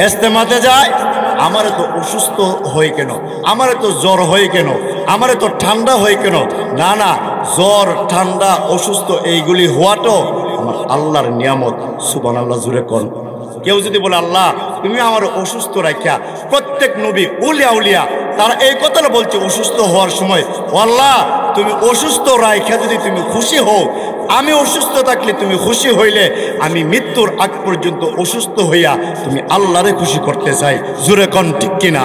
ইজতেমাতে যাই, আমারে তো অসুস্থ হই কেন, আমারে তো জ্বর হয় কেন, আমারে তো ঠান্ডা হয় কেন? না না, জ্বর ঠান্ডা অসুস্থ এইগুলি হওয়াটাও আমার আল্লাহর নিয়ামত। সুবহানাল্লাহ, জোরে কোন। কেউ যদি বলে আল্লাহ তুমি আমার অসুস্থ রাখিয়া, প্রত্যেক নবী উলিয়া উলিয়া তারা এই কথাটা বলছে অসুস্থ হওয়ার সময়, ও আল্লাহ তুমি অসুস্থ রাখিয়া যদি তুমি খুশি হও, আমি অসুস্থ থাকলে তুমি খুশি হইলে আমি মৃত্যুর আগ পর্যন্ত অসুস্থ হইয়া তুমি আল্লাহরে খুশি করতে চাই। জোরে কোন, ঠিক কিনা?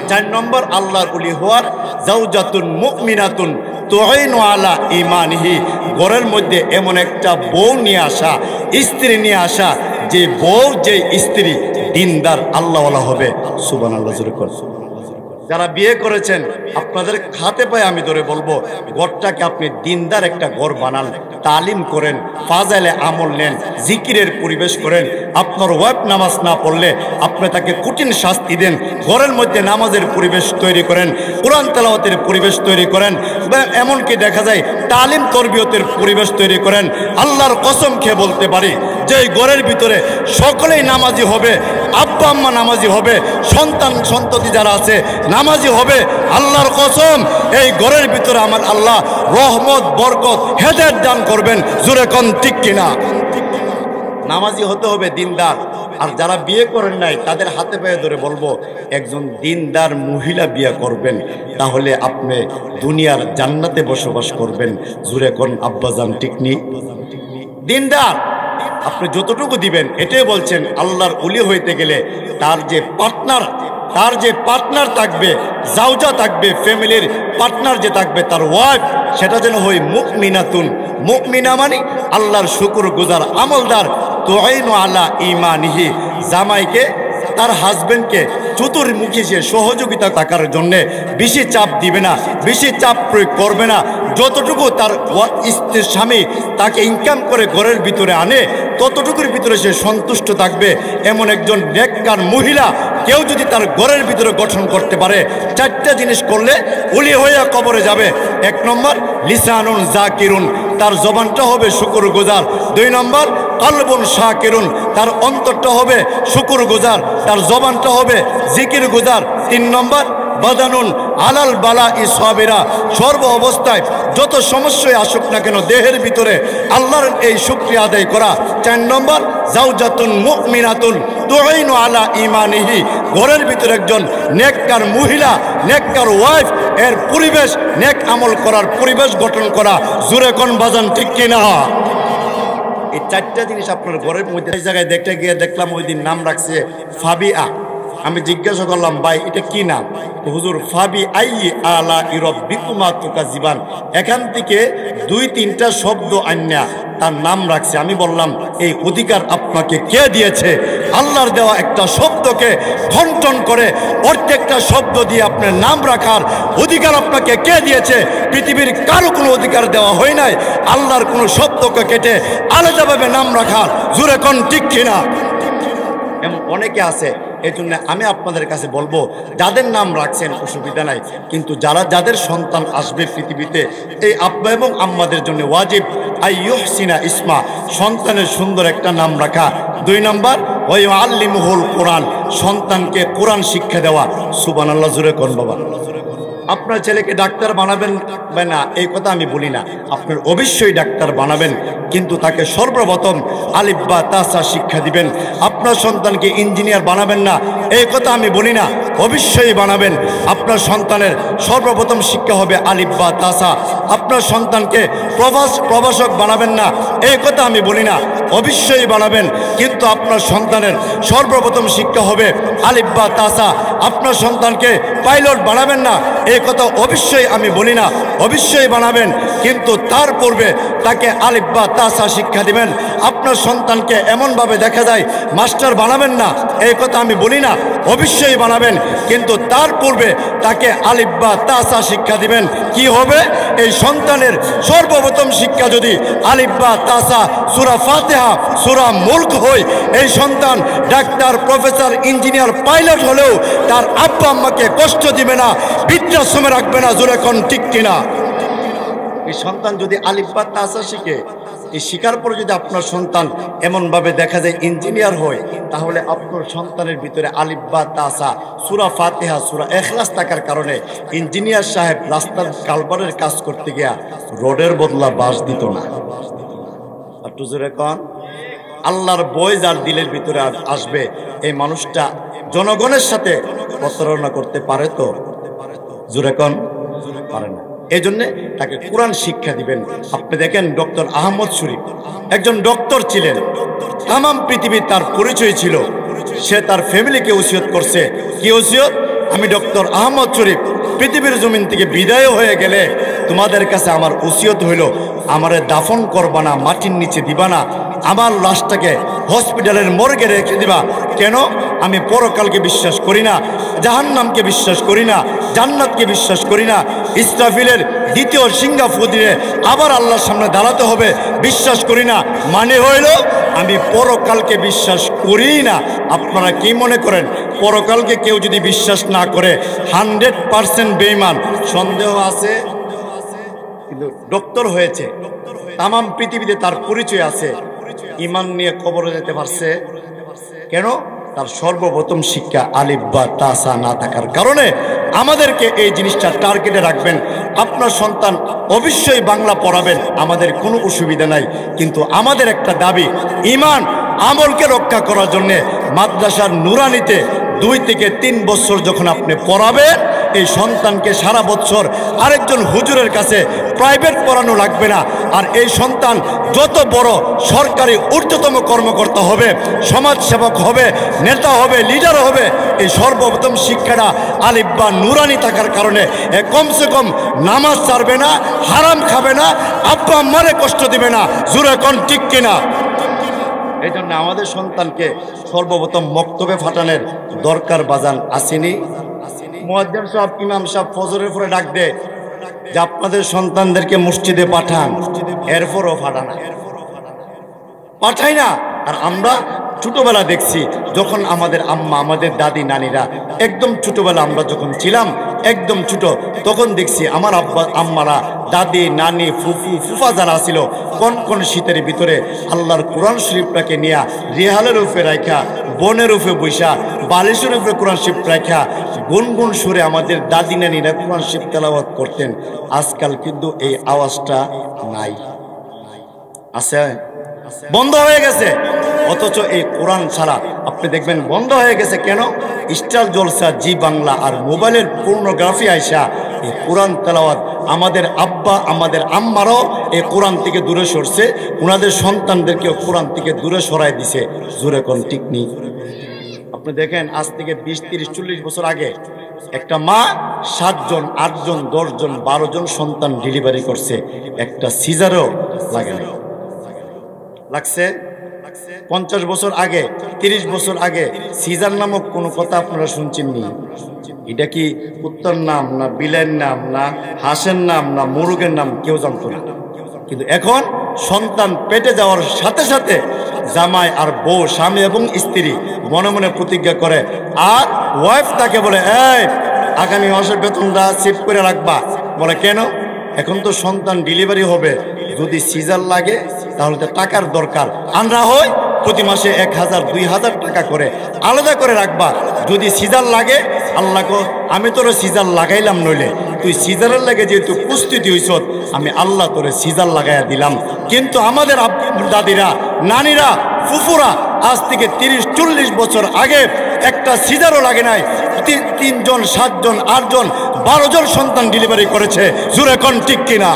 4 নম্বর আল্লাহর ওলি হওয়ার জাওজাতুন মুমিনাতুন তুইনু আলা ঈমানিহি, ঘরের মধ্যে এমন একটা বউ নিয়ে আসা, স্ত্রী নিয়ে আসা, যে বউ যে স্ত্রী দিনদার আল্লাহওয়ালা হবে। সুবহানাল্লাহ, জোরে কোন। যারা বিয়ে করেছেন আপনাদের হাতে পায়ে আমি ধরে বলবো ঘরটাকে আপনি দিনদার একটা ঘর বানান, তালিম করেন, ফাজাইলে আমল নেন, জিকিরের পরিবেশ করেন। আপনার ওয়াইফ নামাজ না পড়লে আপনি তাকে কঠিন শাস্তি দেন, ঘরের মধ্যে নামাজের পরিবেশ তৈরি করেন, কোরআন তেলাওয়াতের পরিবেশ তৈরি করেন, এমনকি দেখা যায় তালিম তরবিয়তের পরিবেশ তৈরি করেন। আল্লাহর কসম খেয়ে বলতে পারি যে এই ঘরের ভিতরে সকলেই নামাজি হবে, আব্বা আম্মা নামাজি হবে, সন্তান সন্ততি যারা আছে নামাজি হবে। আল্লাহর কসম এই ঘরের ভিতরে আমার আল্লাহ রহমত বরকত হেদায়েত দান করবেন। জোরে কোন, ঠিক কিনা? নামাজি হতে হবে, দিনদার। আর যারা বিয়ে করেন নাই তাদের হাতে পায়ে ধরে বলবো একজন দিনদার মহিলা বিয়ে করবেন, তাহলে আপনি দুনিয়ার জান্নাতে বসবাস করবেন। জোরে কোন আব্বাজান, ঠিক নি? দিনদার আপনি যতটুকু দিবেন, এটাই বলছেন আল্লাহর ওলি হইতে গেলে তার যে পার্টনার থাকবে, জাওজা থাকবে, ফ্যামিলির পার্টনার যে থাকবে তার ওয়াইফ, সেটা যেন হয় মুমিনাতুন। মুমিনা মানে আল্লাহর শুকরগুজার আমলদার। তুইনু আলা ঈমানিহি, জামাইকে তার হাজবেন্ডকে চতুর্মুখী সে সহযোগিতা থাকার জন্যে বেশি চাপ দিবে না, বেশি চাপ প্রয়োগ করবে না। যতটুকু তার স্ত্রীর স্বামী তাকে ইনকাম করে ঘরের ভিতরে আনে ততটুকুর ভিতরে সে সন্তুষ্ট থাকবে। এমন একজন নেককার মহিলা কেউ যদি তার ঘরের ভিতরে গঠন করতে পারে, 4টা জিনিস করলে ওলি হইয়া কবরে যাবে। 1 নম্বর লিসানুন জাকিরুন, তার জবানটা হবে শুকরগুজার। 2 নম্বর কলবুন শাকিরুন, তার অন্তরটা হবে শুকরগুজার, তার জবানটা হবে জিকির গুজার। 3 নম্বর বাদানুন আলাল বালা ই সাবিরা, সর্ব অবস্থায় যত সমস্যায় আসুক না কেন দেহের ভিতরে আল্লাহর এই শুকরিয়া আদায় করা। 4 নম্বর জাওজাতুন মুমিনাতুন তুইনু আলা ঈমানিহি, ঘরের ভিতরে একজন নেককার মহিলা, নেককার ওয়াইফ, এর পরিবেশ নেক আমল করার পরিবেশ গঠন করা। জোরে কোন বাজান, ঠিক কিনা? এই 4টা জিনিস আপনার ঘরের মধ্যে। এই জায়গায় দেখতে গিয়ে দেখলাম ওই দিন নাম রাখছে ফাবিয়া। আমি জিজ্ঞাসা করলাম ভাই এটা কি নাম? হুজুর ফাবি আই আলা ইরব্বিকুমা তুকাজিবান, এখান থেকে 2-3টা শব্দ আন্যা তার নাম রাখছে। আমি বললাম এই অধিকার আপনাকে কে দিয়েছে? আল্লাহর দেওয়া একটা শব্দকে খণ্ডন করে প্রত্যেকটা শব্দ দিয়ে আপনার নাম রাখার অধিকার আপনাকে কে দিয়েছে? পৃথিবীর কারো কোনো অধিকার দেওয়া হয় নাই আল্লাহর কোনো শব্দকে কেটে আলাদাভাবে নাম রাখার। জোরে কোন, ঠিক কিনা? এমন অনেকে আছে। এই জন্য আমি আপনাদের কাছে বলবো যাদের নাম রাখছেন অসুবিধা নাই, কিন্তু যাদের সন্তান আসবে পৃথিবীতে, এই আব্বা এবং আম্মাদের জন্য ওয়াজিব আইয়ুহসিনা ইসমা, সন্তানের সুন্দর একটা নাম রাখা। 2 নম্বর ওয়াইউআল্লিমুহুল কোরআন, সন্তানকে কোরআন শিক্ষা দেওয়া। সুবহানাল্লাহ, জোরে কোন বাবা। আপনার ছেলেকে ডাক্তার বানাবেন না এই কথা আমি বলি না, আপনার অবশ্যই ডাক্তার বানাবেন, কিন্তু তাকে সর্বপ্রথম আলিফ বা তাসা শিক্ষা দিবেন। আপনার সন্তানকে ইঞ্জিনিয়ার বানাবেন না এই কথা আমি বলি না, অবশ্যই বানাবেন। আপনার সন্তানের সর্বপ্রথম শিক্ষা হবে আলিফ বা তাসা। আপনার সন্তানকে প্রভাষক বানাবেন না এই কথা আমি বলি না, অবশ্যই বানাবেন, কিন্তু আপনার সন্তানের সর্বপ্রথম শিক্ষা হবে আলিফ বা তাসা। আপনার সন্তানকে পাইলট বানাবেন না এই কথা অবশ্যই আমি বলি না, অবশ্যই বানাবেন, কিন্তু তার পূর্বে তাকে আলিফ বা তাসা শিক্ষা দিবেন। আপনার সন্তানকে এমনভাবে দেখা যায় মাস্টার বানাবেন না, এই কথা আমি বলি না, অবশ্যই বানাবেন, কিন্তু তার পূর্বে তাকে আলিফ বা তাসা শিক্ষা দিবেন। কি হবে? এই সন্তানের সর্বপ্রথম শিক্ষা যদি আলিফ বা তাসা, সূরা ফাতিহা, সূরা মুলক হয়, এই সন্তান ডাক্তার, প্রফেসর, ইঞ্জিনিয়ার, পাইলট হলেও তার আব্বা আম্মাকে কষ্ট দিবে না, বৃদ্ধাশ্রমে রাখবে না। জোরে কোন ঠিক কিনা? এই সন্তান যদি আলিফ বা তাসা শিখে, এই শিকার পরে যদি আপনার সন্তান এমনভাবে দেখা যায় ইঞ্জিনিয়ার হয়, তাহলে আপনার সন্তানের ভিতরে আলিফ বা তাসা, সূরা ফাতিহা, সূরা ইখলাস থাকার কারণে ইঞ্জিনিয়ার সাহেব রাস্তার কালভারের কাজ করতে গিয়া রোডের বদলা বাঁশ দিত না। একটু জোরে কোন। আল্লাহর ভয় যার দিলের ভিতরে আসবে, এই মানুষটা জনগণের সাথে প্রতারণা করতে পারে তো? জোরে কোন, পারে না। এই জন্যে তাকে কোরআন শিক্ষা দিবেন। আপনি দেখেন ডক্টর আহমদ শরীফ একজন ডক্টর ছিলেন, তাম পৃথিবীর তার পরিচয় ছিল। সে তার ফ্যামিলিকে ওসিয়ত করছে, কি ওসিয়ত? আমি ডক্টর আহমদ শরীফ পৃথিবীর জমিন থেকে বিদায় হয়ে গেলে তোমাদের কাছে আমার ওসিয়ত হইল, আমারে দাফন করবা না, মাটির নিচে দিবা না, আমার লাশটাকে হসপিটালের মর্গে রেখে দিবা। কেন? আমি পরকালকে বিশ্বাস করি না, জাহান্নামকে বিশ্বাস করি না, জান্নাতকে বিশ্বাস করি না, ইসরাফিলের দ্বিতীয় সিংহা ফু দিয়ে আবার আল্লাহর সামনে দাঁড়াতে হবে বিশ্বাস করি না। মানে হইল আমি পরকালকে বিশ্বাস করি না। আপনারা কি মনে করেন পরকালকে কেউ যদি বিশ্বাস না করে 100% বেঈমান? সন্দেহ আছে? কিন্তু ডক্টর হয়েছে, তাম পৃথিবীতে তার পরিচয় আছে, ইমান নিয়ে কবরে যেতে পারছে কেন? তার সর্বপ্রথম শিক্ষা আলিফ বা তাসা না থাকার কারণে। আমাদেরকে এই জিনিসটা টার্গেটে রাখবেন। আপনার সন্তান অবশ্যই বাংলা পড়াবেন, আমাদের কোনো অসুবিধা নাই, কিন্তু আমাদের একটা দাবি, ইমান আমলকে রক্ষা করার জন্যে মাদ্রাসার নুরানিতে 2 থেকে 3 বছর যখন আপনি পড়াবেন, এই সন্তানকে সারা বছর আরেকজন হুজুরের কাছে প্রাইভেট পড়ানো লাগবে না। আর এই সন্তান যত বড় সরকারি ঊর্ধ্বতম কর্মকর্তা হবে, সমাজসেবক হবে, নেতা হবে, লিডার হবে, এই সর্বপ্রথম শিক্ষাটা আলিফ বা নুরানি থাকার কারণে কমসে কম নামাজ ছাড়বে না, হারাম খাবে না, আব্বা আম্মারে কষ্ট দিবে না। জোরে কোন ঠিক কিনা? এই জন্য আমাদের সন্তানকে সর্বপ্রথম মক্তবে ফাটানোর দরকার বাজান আসেনি? মুয়াজ্জিন সাহেব, ইমাম সাহেব ফজরের পরে ডাক দে যে আপনাদের সন্তানদেরকে মসজিদে পাঠান, এরপরও ফাটানা পাঠাই না। আর আমরা ছোটবেলা দেখছি যখন আমাদের আম্মা, আমাদের দাদি, নানিরা একদম ছোটবেলা আমরা যখন ছিলাম একদম ছোট, তখন দেখছি আমার আব্বা আম্মারা, দাদি, নানি, ফুফু, ফুফা যারা ছিল, কোন শীতের ভিতরে আল্লাহর কোরআন শরীফটাকে নিয়ে রিহালের উপরে রাখা, বনের উপরে বৈশা, বালিশের উপরে কোরআন শরীফ রাখা গুনগুন সুরে আমাদের দাদি নানিরা কোরআন শরীফ তেলাওয়াত করতেন। আজকাল কিন্তু এই আওয়াজটা নাই, আছে? বন্ধ হয়ে গেছে। অথচ এই কোরআন ছাড়া আপনি দেখবেন বন্ধ হয়ে গেছে কেন? স্টার জলসা, জি বাংলা আর মোবাইলের পর্নোগ্রাফি আইসা এই কোরআন তেলাওয়াত, আমাদের আব্বা, আমাদের আম্মারাও এই কোরআন থেকে দূরে সরছে, ওনাদের সন্তানদেরকেও কোরআন থেকে দূরে সরাই দিছে। জোরে কোন ঠিক নেই? আপনি দেখেন আজ থেকে 20, 30, 40 বছর আগে একটা মা 7 জন, 8 জন, 10 জন, 12 জন সন্তান ডেলিভারি করছে, একটা সিজারও লাগে না। লাগছে? 50 বছর আগে, 30 বছর আগে সিজার নামক কোনো কথা আপনারা শুনছেন নি? এটা কি কুত্তার নাম না বিলের নাম না হাঁসের নাম না মুরগের নাম কেউ জানতো না। কিন্তু এখন সন্তান পেটে যাওয়ার সাথে সাথে জামাই আর বউ, স্বামী এবং স্ত্রী মনে মনে প্রতিজ্ঞা করে, আর ওয়াইফ তাকে বলে, এই আগামী মাসের বেতনটা সেভ করে রাখবা। বলে কেন? এখন তো সন্তান ডেলিভারি হবে, যদি সিজার লাগে তাহলে তো টাকার দরকার, আনরা হয় প্রতি মাসে 1000, 2000 টাকা করে আলাদা করে রাখবা। যদি সিজার লাগে, আল্লাহকে আমি তোরে সিজার লাগাইলাম, নইলে তুই সিজারের লাগে যেহেতু প্রস্তুতি হইছ, আমি আল্লাহ তোরে সিজার লাগাইয়া দিলাম। কিন্তু আমাদের দাদিরা, নানিরা, ফুফুরা আজ থেকে 30-40 বছর আগে একটা সিজারও লাগে নাই, 3 জন, 7 জন, 8 জন, 12 জন সন্তান ডেলিভারি করেছে। জোরে কোন ঠিক কিনা?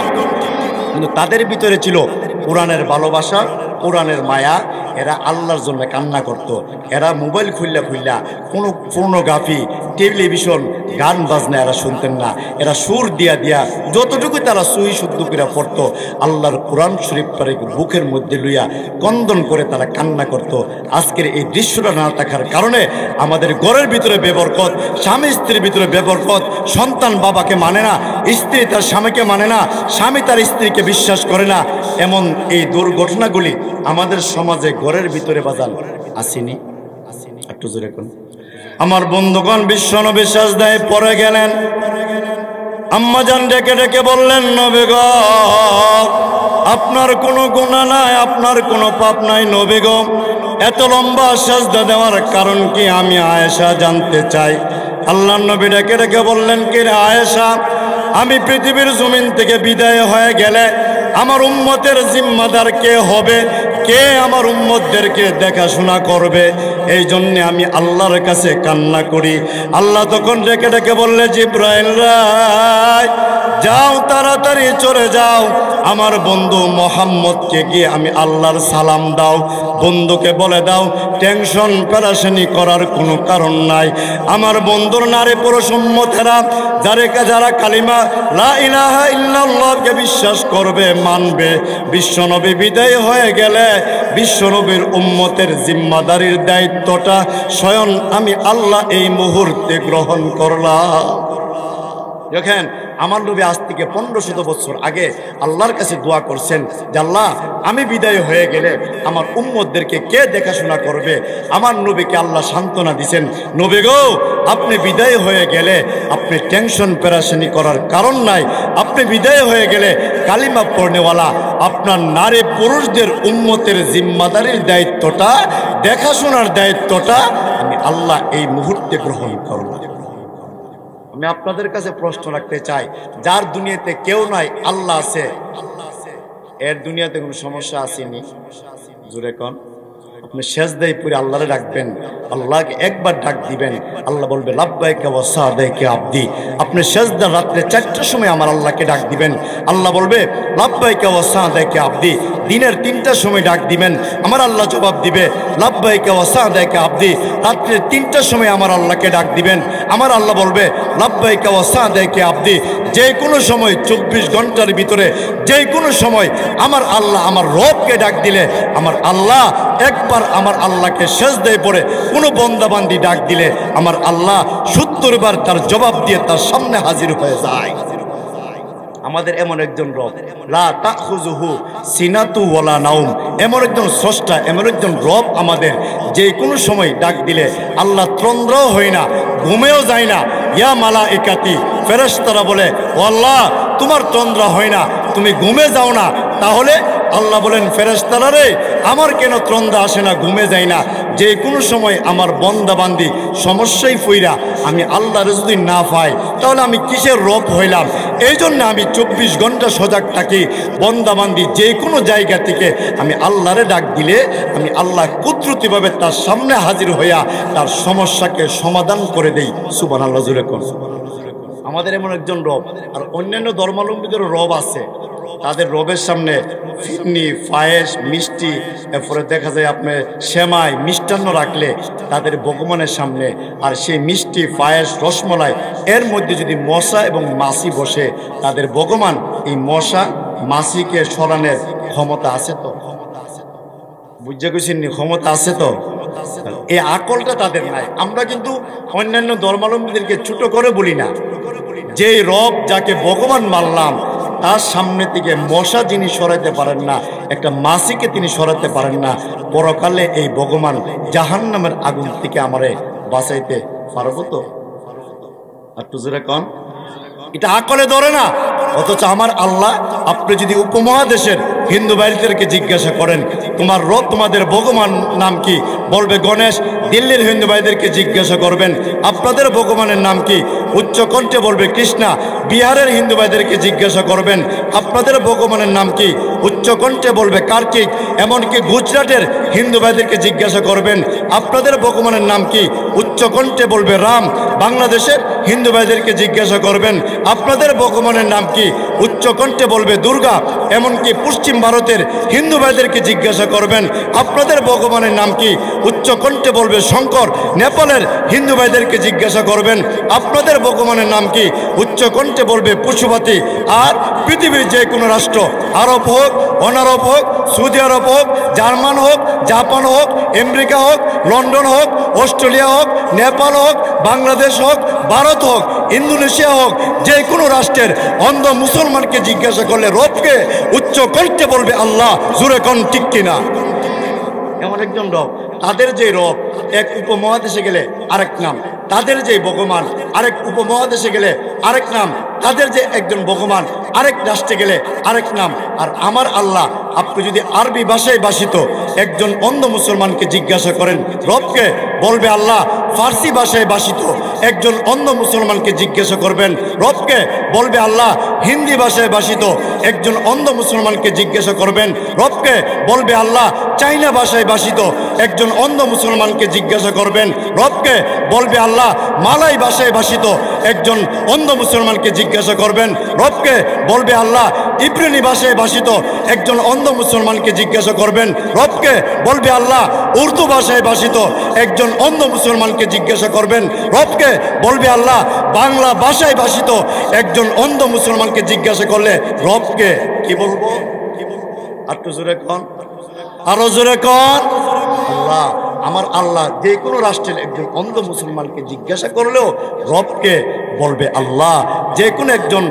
কিন্তু তাদের ভিতরে ছিল কোরআনের ভালোবাসা, কোরআনের মায়া, এরা আল্লাহর জন্য কান্না করত। এরা মোবাইল খুললা কোনো পূর্ণগাফি টেলিভিশন গান বাজনা এরা শুনতেন না। এরা সুর দিয়া যতটুকু তারা সহি শুদ্ধ করে পড়ত, আল্লাহর কোরআন শরীফ তারা বুকের মধ্যে লইয়া কন্দন করে তারা কান্না করত। আজকের এই দৃশ্যটা না থাকার কারণে আমাদের ঘরের ভিতরে বেবরকত, স্বামী স্ত্রীর ভিতরে বেবরকত, সন্তান বাবাকে মানে না, স্ত্রী তার স্বামীকে মানে না, স্বামী তার স্ত্রীকে বিশ্বাস করে না। এমন এই দুর্ঘটনাগুলি আমাদের সমাজে ঘরের ভিতরে বাজাল আসেনি? একটু জোরে কোন। আমার বন্ধুগণ, বিশ্বনবী সাজদায় পড়ে গেলেন। আম্মাজান ডেকে ডেকে বললেন, নবী গো, আপনার কোনো গুনাহ নাই, আপনার কোনো পাপ নাই। নবী গো, এত লম্বা সাজদা দেওয়ার কারণ কি আমি আয়েশা জানতে চাই। আল্লাহর নবী ডেকে ডেকে বললেন, কি রে আয়েশা, আমি পৃথিবীর জমিন থেকে বিদায় হয়ে গেলে আমার উম্মতের জিম্মাদার কে হবে? কে আমার উম্মতদেরকে দেখাশোনা করবে? এই জন্য আমি আল্লাহর কাছে কান্না করি। আল্লাহ তখন ডেকে ডেকে বললে, জিব্রাইল রায়, যাও তাড়াতাড়ি চলে যাও, আমার বন্ধু মোহাম্মদকে গিয়ে আমি আল্লাহর সালাম দাও। বন্ধুকে বলে দাও টেনশন পেরেশানি করার কোনো কারণ নাই। আমার বন্ধুর নারী পুরুষ উম্মতেরা যারা কালিমা লা ইলাহা ইল্লাল্লাহকে বিশ্বাস করবে, মানবে, বিশ্বনবী বিদায় হয়ে গেলে বিশ্বনবীর উম্মতের জিম্মাদারির দায়িত্বটা স্বয়ং আমি আল্লাহ এই মুহূর্তে গ্রহণ করলাম। দেখেন, আমার নবী আজ থেকে 1500 বছর আগে আল্লাহর কাছে দোয়া করছেন যে আল্লাহ, আমি বিদায় হয়ে গেলে আমার উম্মতদেরকে কে দেখাশোনা করবে? আমার নবীকে আল্লাহ সান্ত্বনা দিছেন, নবী গো, আপনি বিদায় হয়ে গেলে আপনি টেনশন পেরেশানি করার কারণ নাই। আপনি বিদায় হয়ে গেলে কালিমা পড়নেওয়ালা আপনার নারী পুরুষদের উম্মতের জিম্মাদারির দায়িত্বটা, দেখাশোনার দায়িত্বটা আমি আল্লাহ এই মুহূর্তে গ্রহণ করলাম। আমি আপনাদের কাছে প্রশ্ন রাখতে চাই, যার দুনিয়াতে কেউ নাই, আল্লাহ আছে, এর দুনিয়াতে কোনো সমস্যা আসেনি? জোরে কোন। আপনি সেজদায় পড়ে আল্লাহরে ডাকবেন, আল্লাহকে একবার ডাক দিবেন, আল্লাহ বলবে লাব্বাইকা ওয়া সাদাইকা আবদি। আপনি সেজদা রাত্রে 4টার সময় আমার আল্লাহকে ডাক দিবেন, আল্লাহ বলবে লাব্বাইকা ওয়া সাদাইকা আবদি। দিনের 3টার সময় ডাক দিবেন, আমার আল্লাহ জবাব দিবে লাব্বাইকা ওয়া সাদাইকা আবদি। রাত্রে 3টার সময় আমার আল্লাহকে ডাক দিবেন, আমার আল্লাহ বলবে লাব্বাইকা ওয়া সাদাইকা আবদি। যে কোনো সময় 24 ঘন্টার ভিতরে যে কোনো সময় আমার আল্লাহ আমার রবকে ডাক দিলে, আমার আল্লাহ একবার আমার আল্লাহকে সেজদায় পড়ে কোনো বন্দাবান্দি ডাক দিলে আমার আল্লাহ 70 বার তার জবাব দিয়ে তার সামনে হাজির হয়ে যায়। আমাদের এমন একজন রব, লা তাখুযুহু সিনাতু ওয়ালা নাওম, এমন একজন স্রষ্টা, এমন একজন রব আমাদের, যে কোনো সময় ডাক দিলে আল্লাহ তন্দ্র হয় না, ঘুমেও যায় না। ইয়া মালাইকাতি, ফেরেশতারা বলে, ও আল্লাহ, তোমার তন্দ্রা হয় না, তুমি ঘুমে যাও না। তাহলে আল্লাহ বলেন, ফেরেশতারা রে, আমার কেন তন্দ্রা আসে না, ঘুমে যায় না? যে কোনো সময় আমার বন্দাবান্দি সমস্যায় ফইরা আমি আল্লাহর যদি না পাই, তাহলে আমি কিসের রব হইলাম? এই জন্য আমি 24 ঘন্টা সজাগ থাকি। বন্দাবান্দি যে কোনো জায়গা থেকে আমি আল্লাহরে ডাক দিলে আমি আল্লাহ কুদরতিভাবে তার সামনে হাজির হইয়া তার সমস্যাকে সমাধান করে দেই। সুবহানাল্লাহ, জোরে কোন। আমাদের এমন একজন রব। আর অন্যান্য ধর্মাবলম্বীদেরও রব আছে, তাদের রবের সামনে ফিরনি, পায়েস, মিষ্টি, এরপরে দেখা যায় আপনি সেমাই, মিষ্টান্ন রাখলে তাদের ভগবানের সামনে, আর সেই মিষ্টি, পায়েস, রসমলাই এর মধ্যে যদি মশা এবং মাছি বসে, তাদের ভগবান এই মশা মাছিকে সরানোর ক্ষমতা আছে তো? বুঝতে গেছেননি? ক্ষমতা আছে তো? এই আকলটা তাদের নাই। আমরা কিন্তু অন্যান্য ধর্মাবলম্বীদেরকে ছোট করে বলি না। যে রব, যাকে ভগবান মানলাম, তার সামনে থেকে মশা যিনি সরাইতে পারেন না, একটা মাছিকে তিনি সরাতে পারেন না, পরকালে এই ভগবান জাহান্নামের আগুন থেকে আমারে বাঁচাইতে পারবো তো? আর তো জোরে কোন। এটা আকলে ধরে না। অথচ আমার আল্লাহ, আপনি যদি উপমহাদেশের হিন্দু ভাইদেরকে জিজ্ঞাসা করেন তোমার রব, তোমাদের ভগবান নাম কি, বলবে গণেশ। দিল্লির হিন্দু ভাইদেরকে জিজ্ঞাসা করবেন আপনাদের ভগবানের নাম কি, উচ্চ কণ্ঠে বলবে কৃষ্ণা। বিহারের হিন্দু ভাইদেরকে জিজ্ঞাসা করবেন আপনাদের ভগবানের নাম কি, উচ্চ কণ্ঠে বলবে কার্তিক। এমনকি গুজরাটের হিন্দু ভাইদেরকে জিজ্ঞাসা করবেন আপনাদের ভগবানের নাম কি, উচ্চ কণ্ঠে বলবে রাম। বাংলাদেশের হিন্দু ভাইদেরকে জিজ্ঞাসা করবেন আপনাদের ভগবানের নাম কি, উচ্চ কণ্ঠে বলবে দুর্গা। এমনকি পশ্চিম ভারতের হিন্দু ভাইদেরকে জিজ্ঞাসা জিজ্ঞাসা করবেন আপনাদের ভগবানের নাম কি, উচ্চ কণ্ঠে বলবে শঙ্কর। নেপালের হিন্দু ভাইদেরকে জিজ্ঞাসা করবেন আপনাদের ভগবানের নাম কি, উচ্চ কণ্ঠে বলবে পশুপতি। আর পৃথিবীর যে কোনো রাষ্ট্র, আরব হোক, অনারব হোক, সৌদি আরব হোক, জার্মান হোক, জাপান হোক, আমেরিকা হোক, লন্ডন হোক, অস্ট্রেলিয়া হোক, নেপাল হোক, বাংলাদেশ হোক, ভারত হোক, ইন্দোনেশিয়া হোক, যে কোনো রাষ্ট্রের অন্ধ মুসলমানকে জিজ্ঞাসা করলে রবকে উচ্চ কণ্ঠে বলবে আল্লাহ। জোরে কোন ঠিক কিনা? এমন একজন রব, তাদের যে রব এক উপমহাদেশে গেলে আরেক নাম, তাদের যে ভগবান আরেক উপমহাদেশে গেলে আরেক নাম, তাদের যে একজন ভগবান আরেক রাষ্ট্রে গেলে আরেক নাম। আর আমার আল্লাহ, আপনি যদি আরবি ভাষায় ভাষিত একজন অন্ধ মুসলমানকে জিজ্ঞাসা করেন রবকে, বলবে আল্লাহ। ফার্সি ভাষায় ভাষিত একজন অন্ধ মুসলমানকে জিজ্ঞাসা করবেন রবকে, বলবে আল্লাহ। হিন্দি ভাষায় ভাষিত একজন অন্ধ মুসলমানকে জিজ্ঞাসা করবেন রবকে, বলবে আল্লাহ। চাইনা ভাষায় ভাষিত একজন অন্ধ মুসলমানকে জিজ্ঞাসা করবেন রবকে, বলবে আল্লাহ। মালাই ভাষায় ভাষিত একজন অন্ধ মুসলমানকে জিজ্ঞাসা করবেন রবকে, বলবে আল্লাহ। ইব্রানি ভাষায় ভাষিত একজন অন্ধ মুসলমানকে জিজ্ঞাসা করবেন রবকে, বলবে আল্লাহ। উর্দু ভাষায় ভাষিত একজন অন্ধ মুসলমানকে জিজ্ঞাসা করবেন রবকে, বলবে আল্লাহ। বাংলা ভাষায় ভাষিত একজন অন্ধ মুসলমানকে জিজ্ঞাসা করলে রবকে কি বলবো? একটু জোরে কন, আরো জোরে কন। আল্লাহ। আমার আল্লাহ যে কোনো রাষ্ট্রের একজন অন্ধ মুসলমানকে জিজ্ঞাসা করলেও রবকে বলবে আল্লাহ। যে কোনো একজন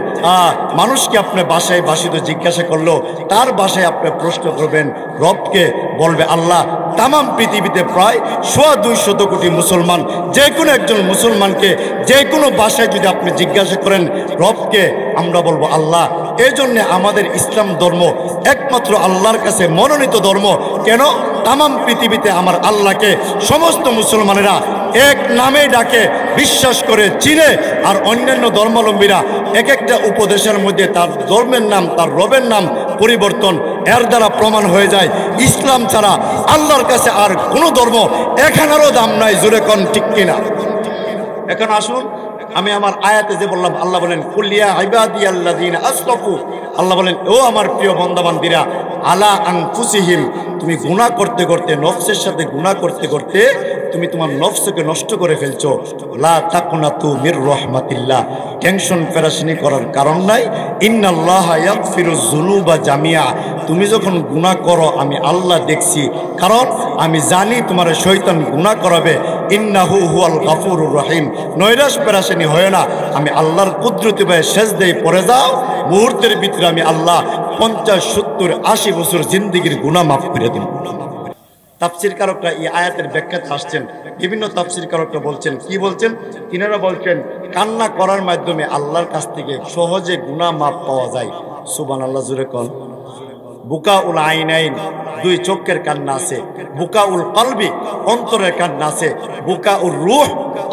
মানুষকে আপনার বাসায় ভাষিত জিজ্ঞাসা করলেও তার বাসায় আপনি প্রশ্ন করবেন রবকে বলবে আল্লাহ। তাম পৃথিবীতে প্রায় 200 কোটি মুসলমান, যে কোনো একজন মুসলমানকে যে কোনো ভাষায় যদি আপনি জিজ্ঞাসা করেন রবকে, আমরা বলবো আল্লাহ। এই জন্যে আমাদের ইসলাম ধর্ম একমাত্র আল্লাহর কাছে মনোনীত ধর্ম। কেন? তাম পৃথিবীতে আমার আল্লাহকে সমস্ত মুসলমানেরা এক নামে ডাকে, বিশ্বাস করে, চিনে। আর অন্যান্য ধর্মাবলম্বীরা এক একটা উপদেশের মধ্যে তার ধর্মের নাম, তার রবের নাম পরিবর্তন। এর দ্বারা প্রমাণ হয়ে যায় ইসলাম ছাড়া আল্লাহর কাছে আর কোনো ধর্ম এখানেরও দাম নাই। জোরে কোন ঠিক কিনা? এখন আসুন, আমি আমার আয়াতে যে বললাম, আল্লাহ বলেন কুলিয়া ইবাদিয়াল্লাযিনা আসরাফু, আল্লাহ বলেন ও আমার প্রিয় বান্দাবান্দিরা, আলা আনফুসিহিম, তুমি গুনাহ করতে করতে, নফসের সাথে গুনাহ করতে করতে তুমি তোমার নফসকে নষ্ট করে ফেলছো। লা তাকুনাতু মির রাহমাতিল্লাহ, টেনশন পেরেশানি করার কারণ নাই। ইন্নাল্লাহা ইয়াগফিরুয যুনুবা জামিআ, তুমি যখন গুনাহ করো আমি আল্লাহ দেখছি, কারণ আমি জানি তোমার শয়তান গুনাহ করাবে। ইন্নাহু হুয়াল গাফুরুর রহিম, নৈরাশ পেরেশানি হয় না, আমি আল্লাহর কুদরতি ভাবে সেজদায় পড়ে যাও, মুহূর্তের ভিতরে আমি আল্লাহ 50, 70, 80 বছর জিন্দেগির গুনাহ মাফ করে দিন। তাফসীর কারকরা এই আয়াতের ব্যাখ্যাতে আসছেন, বিভিন্ন তাফসীর কারকরা বলছেন, কি বলছেন? তিনারা বলছেন কান্না করার মাধ্যমে আল্লাহর কাছ থেকে সহজে গুনাহ মাফ পাওয়া যায়। সুবহানাল্লাহ, জোরে কোন। বুকাউল আইনাইন, দুই চোখের কান্না আছে। বুকাউল কলবি, অন্তরের কান্না আছে। বুকাউল রূহ,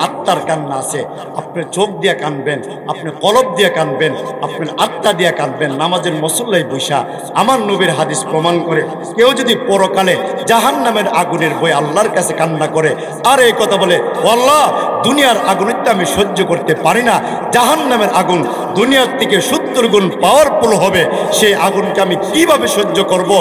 আত্মার কান্না আছে। আপনি চোখ দিয়ে কানবেন, আপনি কলব দিয়ে কানবেন, আপনার আত্মা দিয়ে কানবেন। নামাজের মুসল্লায় বৈশা আমার নবীর হাদিস প্রমাণ করে, কেউ যদি পরকালে জাহান্নামের আগুনের ভয় আল্লাহর কাছে কান্না করে আর এই কথা বলে, আল্লাহ দুনিয়ার আগুনটা আমি সহ্য করতে পারি না, জাহান্নামের আগুন দুনিয়ার থেকে 70 গুণ পাওয়ারফুল হবে, সেই আগুনকে আমি কিভাবে সহ্য করব,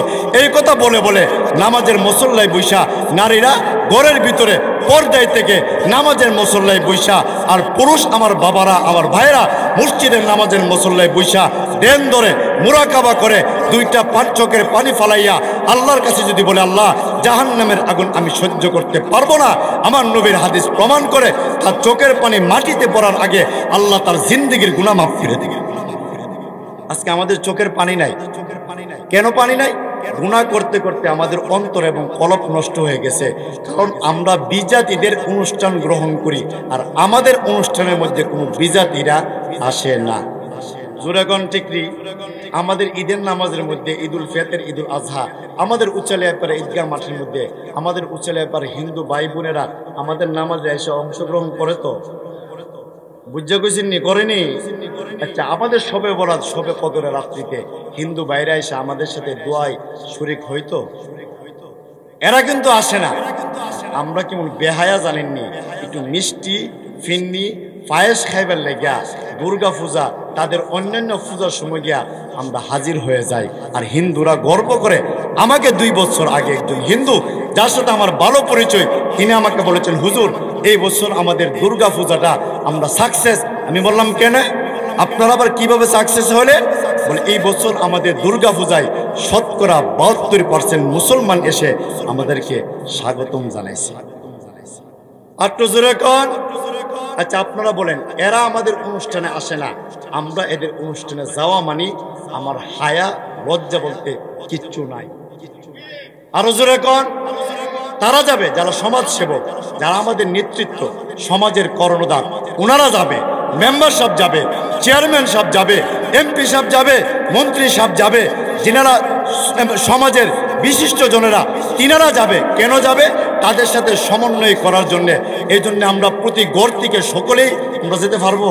এই কথা বলে বলে নামাজের মুসল্লায় বৈশা নারীরা ঘরের ভিতরে পর্দায় থেকে নামাজের মুসল্লায় বৈশা, আর পুরুষ আমার বাবারা, আমার ভাইরা মসজিদের নামাজের মুসল্লায় বৈশা দেন ধরে মুরাকাবা করে দুইটা চোখের পানি ফালাইয়া আল্লাহর কাছে যদি বলে, আল্লাহ জাহান্নামের আগুন আমি সহ্য করতে পারবো না, আমার নবীর হাদিস প্রমাণ করে তার চোখের পানি মাটিতে পড়ার আগে আল্লাহ তার জিন্দেগির গুনাহ মাফ করে দিবে। আজকে আমাদের চোখের পানি নাই। কেন পানি নাই? গুনাহ করতে করতে আমাদের অন্তর এবং কলব নষ্ট হয়ে গেছে। কারণ আমরা বিজাতিদের অনুষ্ঠান গ্রহণ করি, আর আমাদের অনুষ্ঠানের মধ্যে কোনো বিজাতিরা আসে না। জোরাগন টিকরি, আমাদের ঈদের নামাজের মধ্যে ঈদুল ফিতর, ঈদুল আজহা, আমাদের উচ্চালয়াপাড়া ঈদগাহ মাঠের মধ্যে আমাদের উচ্চালয়াপাড়া হিন্দু ভাই বোনেরা আমাদের নামাজে এসে অংশগ্রহণ করে তো? বুঝা গেছেননি? করেনি? আচ্ছা, আমাদের শবে বরাত, শবে কদরের রাত্রিতে হিন্দু ভাইরা এসে আমাদের সাথে দোয়ায় শরীক হইতো? এরা কিন্তু আসে না। আমরা কেমন বেহায়া জানেননি, একটু মিষ্টি, ফিন্নি, পায়েস খাইবার লেগিয়া দুর্গা পূজা তাদের অন্যান্য পূজার সময় গিয়া আমরা হাজির হয়ে যাই। আর হিন্দুরা গর্ব করে। আমাকে 2 বছর আগে একজন হিন্দু যার সাথে আমার ভালো পরিচয়, তিনি আমাকে বলেছেন, হুজুর এই বছর আমাদের দুর্গা পূজাটা আমরা সাকসেস। আমি বললাম, কেন? আপনারা আবার কিভাবে সাকসেস হলে? বলে, এই বছর আমাদের দুর্গা পূজায় 72% মুসলমান এসে আমাদেরকে স্বাগতম জানাইছে। একটু জোরে কন। আচ্ছা আপনারা বলেন, এরা আমাদের অনুষ্ঠানে আসে না, আমরা এদের অনুষ্ঠানে যাওয়া মানি আমার হায়া লজ্জা বলতে কিচ্ছু নাই। আরো জোরে কন। তারা যাবে যারা সমাজ সেবক, যারা আমাদের নেতৃত্ব, সমাজের কর্ণধার, ওনারা যাবে। মেম্বার সাহেব যাবে, চেয়ারম্যান সাহেব যাবে, এমপি সাহেব যাবে, মন্ত্রী সাহেব যাবে, যিনারা সমাজের বিশিষ্ট জনেরা তিনারা যাবে। কেন যাবে? তাদের সাথে সমন্বয় করার জন্য। এই জন্য আমরা প্রতি গড় থেকে সকলেই আমরা যেতে পারবো।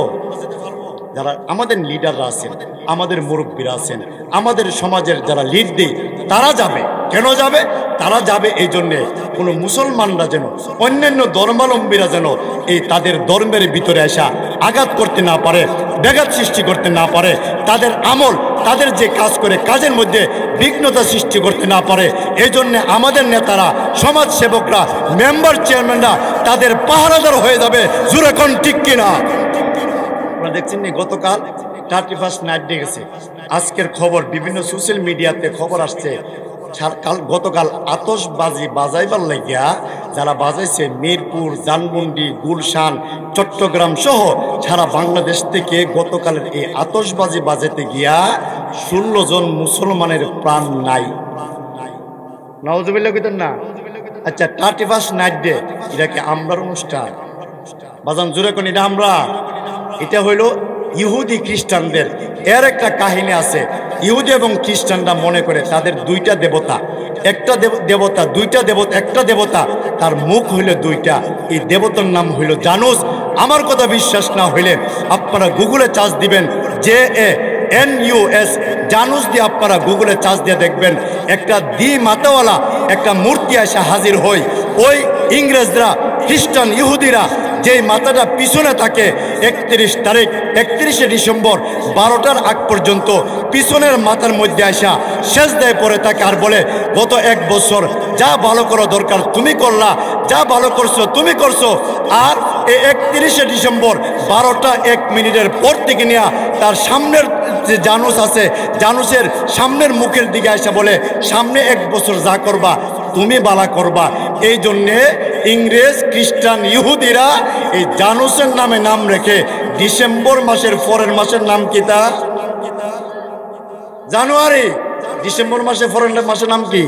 যারা আমাদের লিডাররা আছেন, আমাদের মুরব্বীরা আছেন, আমাদের সমাজের যারা লিড দেয়, তারা যাবে। কেন যাবে? তারা যাবে এই জন্যে কোনো মুসলমানরা যেন, অন্যান্য ধর্মাবলম্বীরা যেন এই তাদের ধর্মের ভিতরে আসা আঘাত করতে না পারে, ব্যাঘাত সৃষ্টি করতে না পারে, তাদের আমল, তাদের যে কাজ করে কাজের মধ্যে বিঘ্নতা সৃষ্টি করতে না পারে। এই জন্যে আমাদের নেতারা, সমাজ সেবকরা, মেম্বার চেয়ারম্যানরা তাদের পাহারাদার হয়ে যাবে। জোরে কোন ঠিক কিনা? আপনারা দেখছেন নি গতকাল 31st নাইট ডে গেছে। আজকের খবর বিভিন্ন সোশ্যাল মিডিয়াতে খবর আসছে, গতকাল আতশবাজি বাজাইবার লাগিয়া যারা বাজাইছে মিরপুর, জানমন্ডি, গুলশান, চট্টগ্রাম সহ সারা বাংলাদেশ থেকে গতকালের এই আতশবাজি বাজাতে গিয়া 16 জন মুসলমানের প্রাণ নাই। নাউজুবিল্লাহ কইতেন না? আচ্ছা 31st নাইট ডে এটা কি আমরার অনুষ্ঠান? বাজান জোরে কোন, এটা আমরা, এটা হইলো ইহুদি খ্রিস্টানদের। এর একটা কাহিনী আছে। ইহুদি এবং খ্রিস্টানরা মনে করে তাদের 2টা দেবতা, একটা দেবতা, 2টা দেবতা, একটা দেবতা, তার মুখ হইল 2টা। এই দেবতার নাম হইল জানুস। আমার কথা বিশ্বাস না হইলে আপনারা গুগলে চার্জ দিবেন, JANUS, জানুস দিয়ে আপনারা গুগলে চার্জ দিয়ে দেখবেন। একটা মাথাওয়ালা একটা মূর্তি এসে হাজির হয়। ওই ইংরেজরা, খ্রিস্টান, ইহুদিরা যেই মাথাটা পিছনে থাকে 31শে ডিসেম্বর 12টার আগ পর্যন্ত পিছনের মাথার মধ্যে আসা সেজদায় পড়ে থাকে আর বলে, গত 1 বছর যা ভালো করা দরকার তুমি করলা, যা ভালো করছো তুমি করছো। আর এই 31শে ডিসেম্বর 12টা 1 মিনিটের পর থেকে নিয়ে তার সামনের যে জানুস আছে, জানুসের সামনের মুখের দিকে আসা বলে, সামনে 1 বছর যা করবা তুমি বালা করবা। এই জন্যে ইংরেজ, খ্রিস্টান, ইহুদিরা এই জানুসের নামে নাম রেখে ডিসেম্বর মাসের পরের মাসের নাম কি? তা জানুয়ারি। ডিসেম্বর মাসে পরের মাসের নাম কি?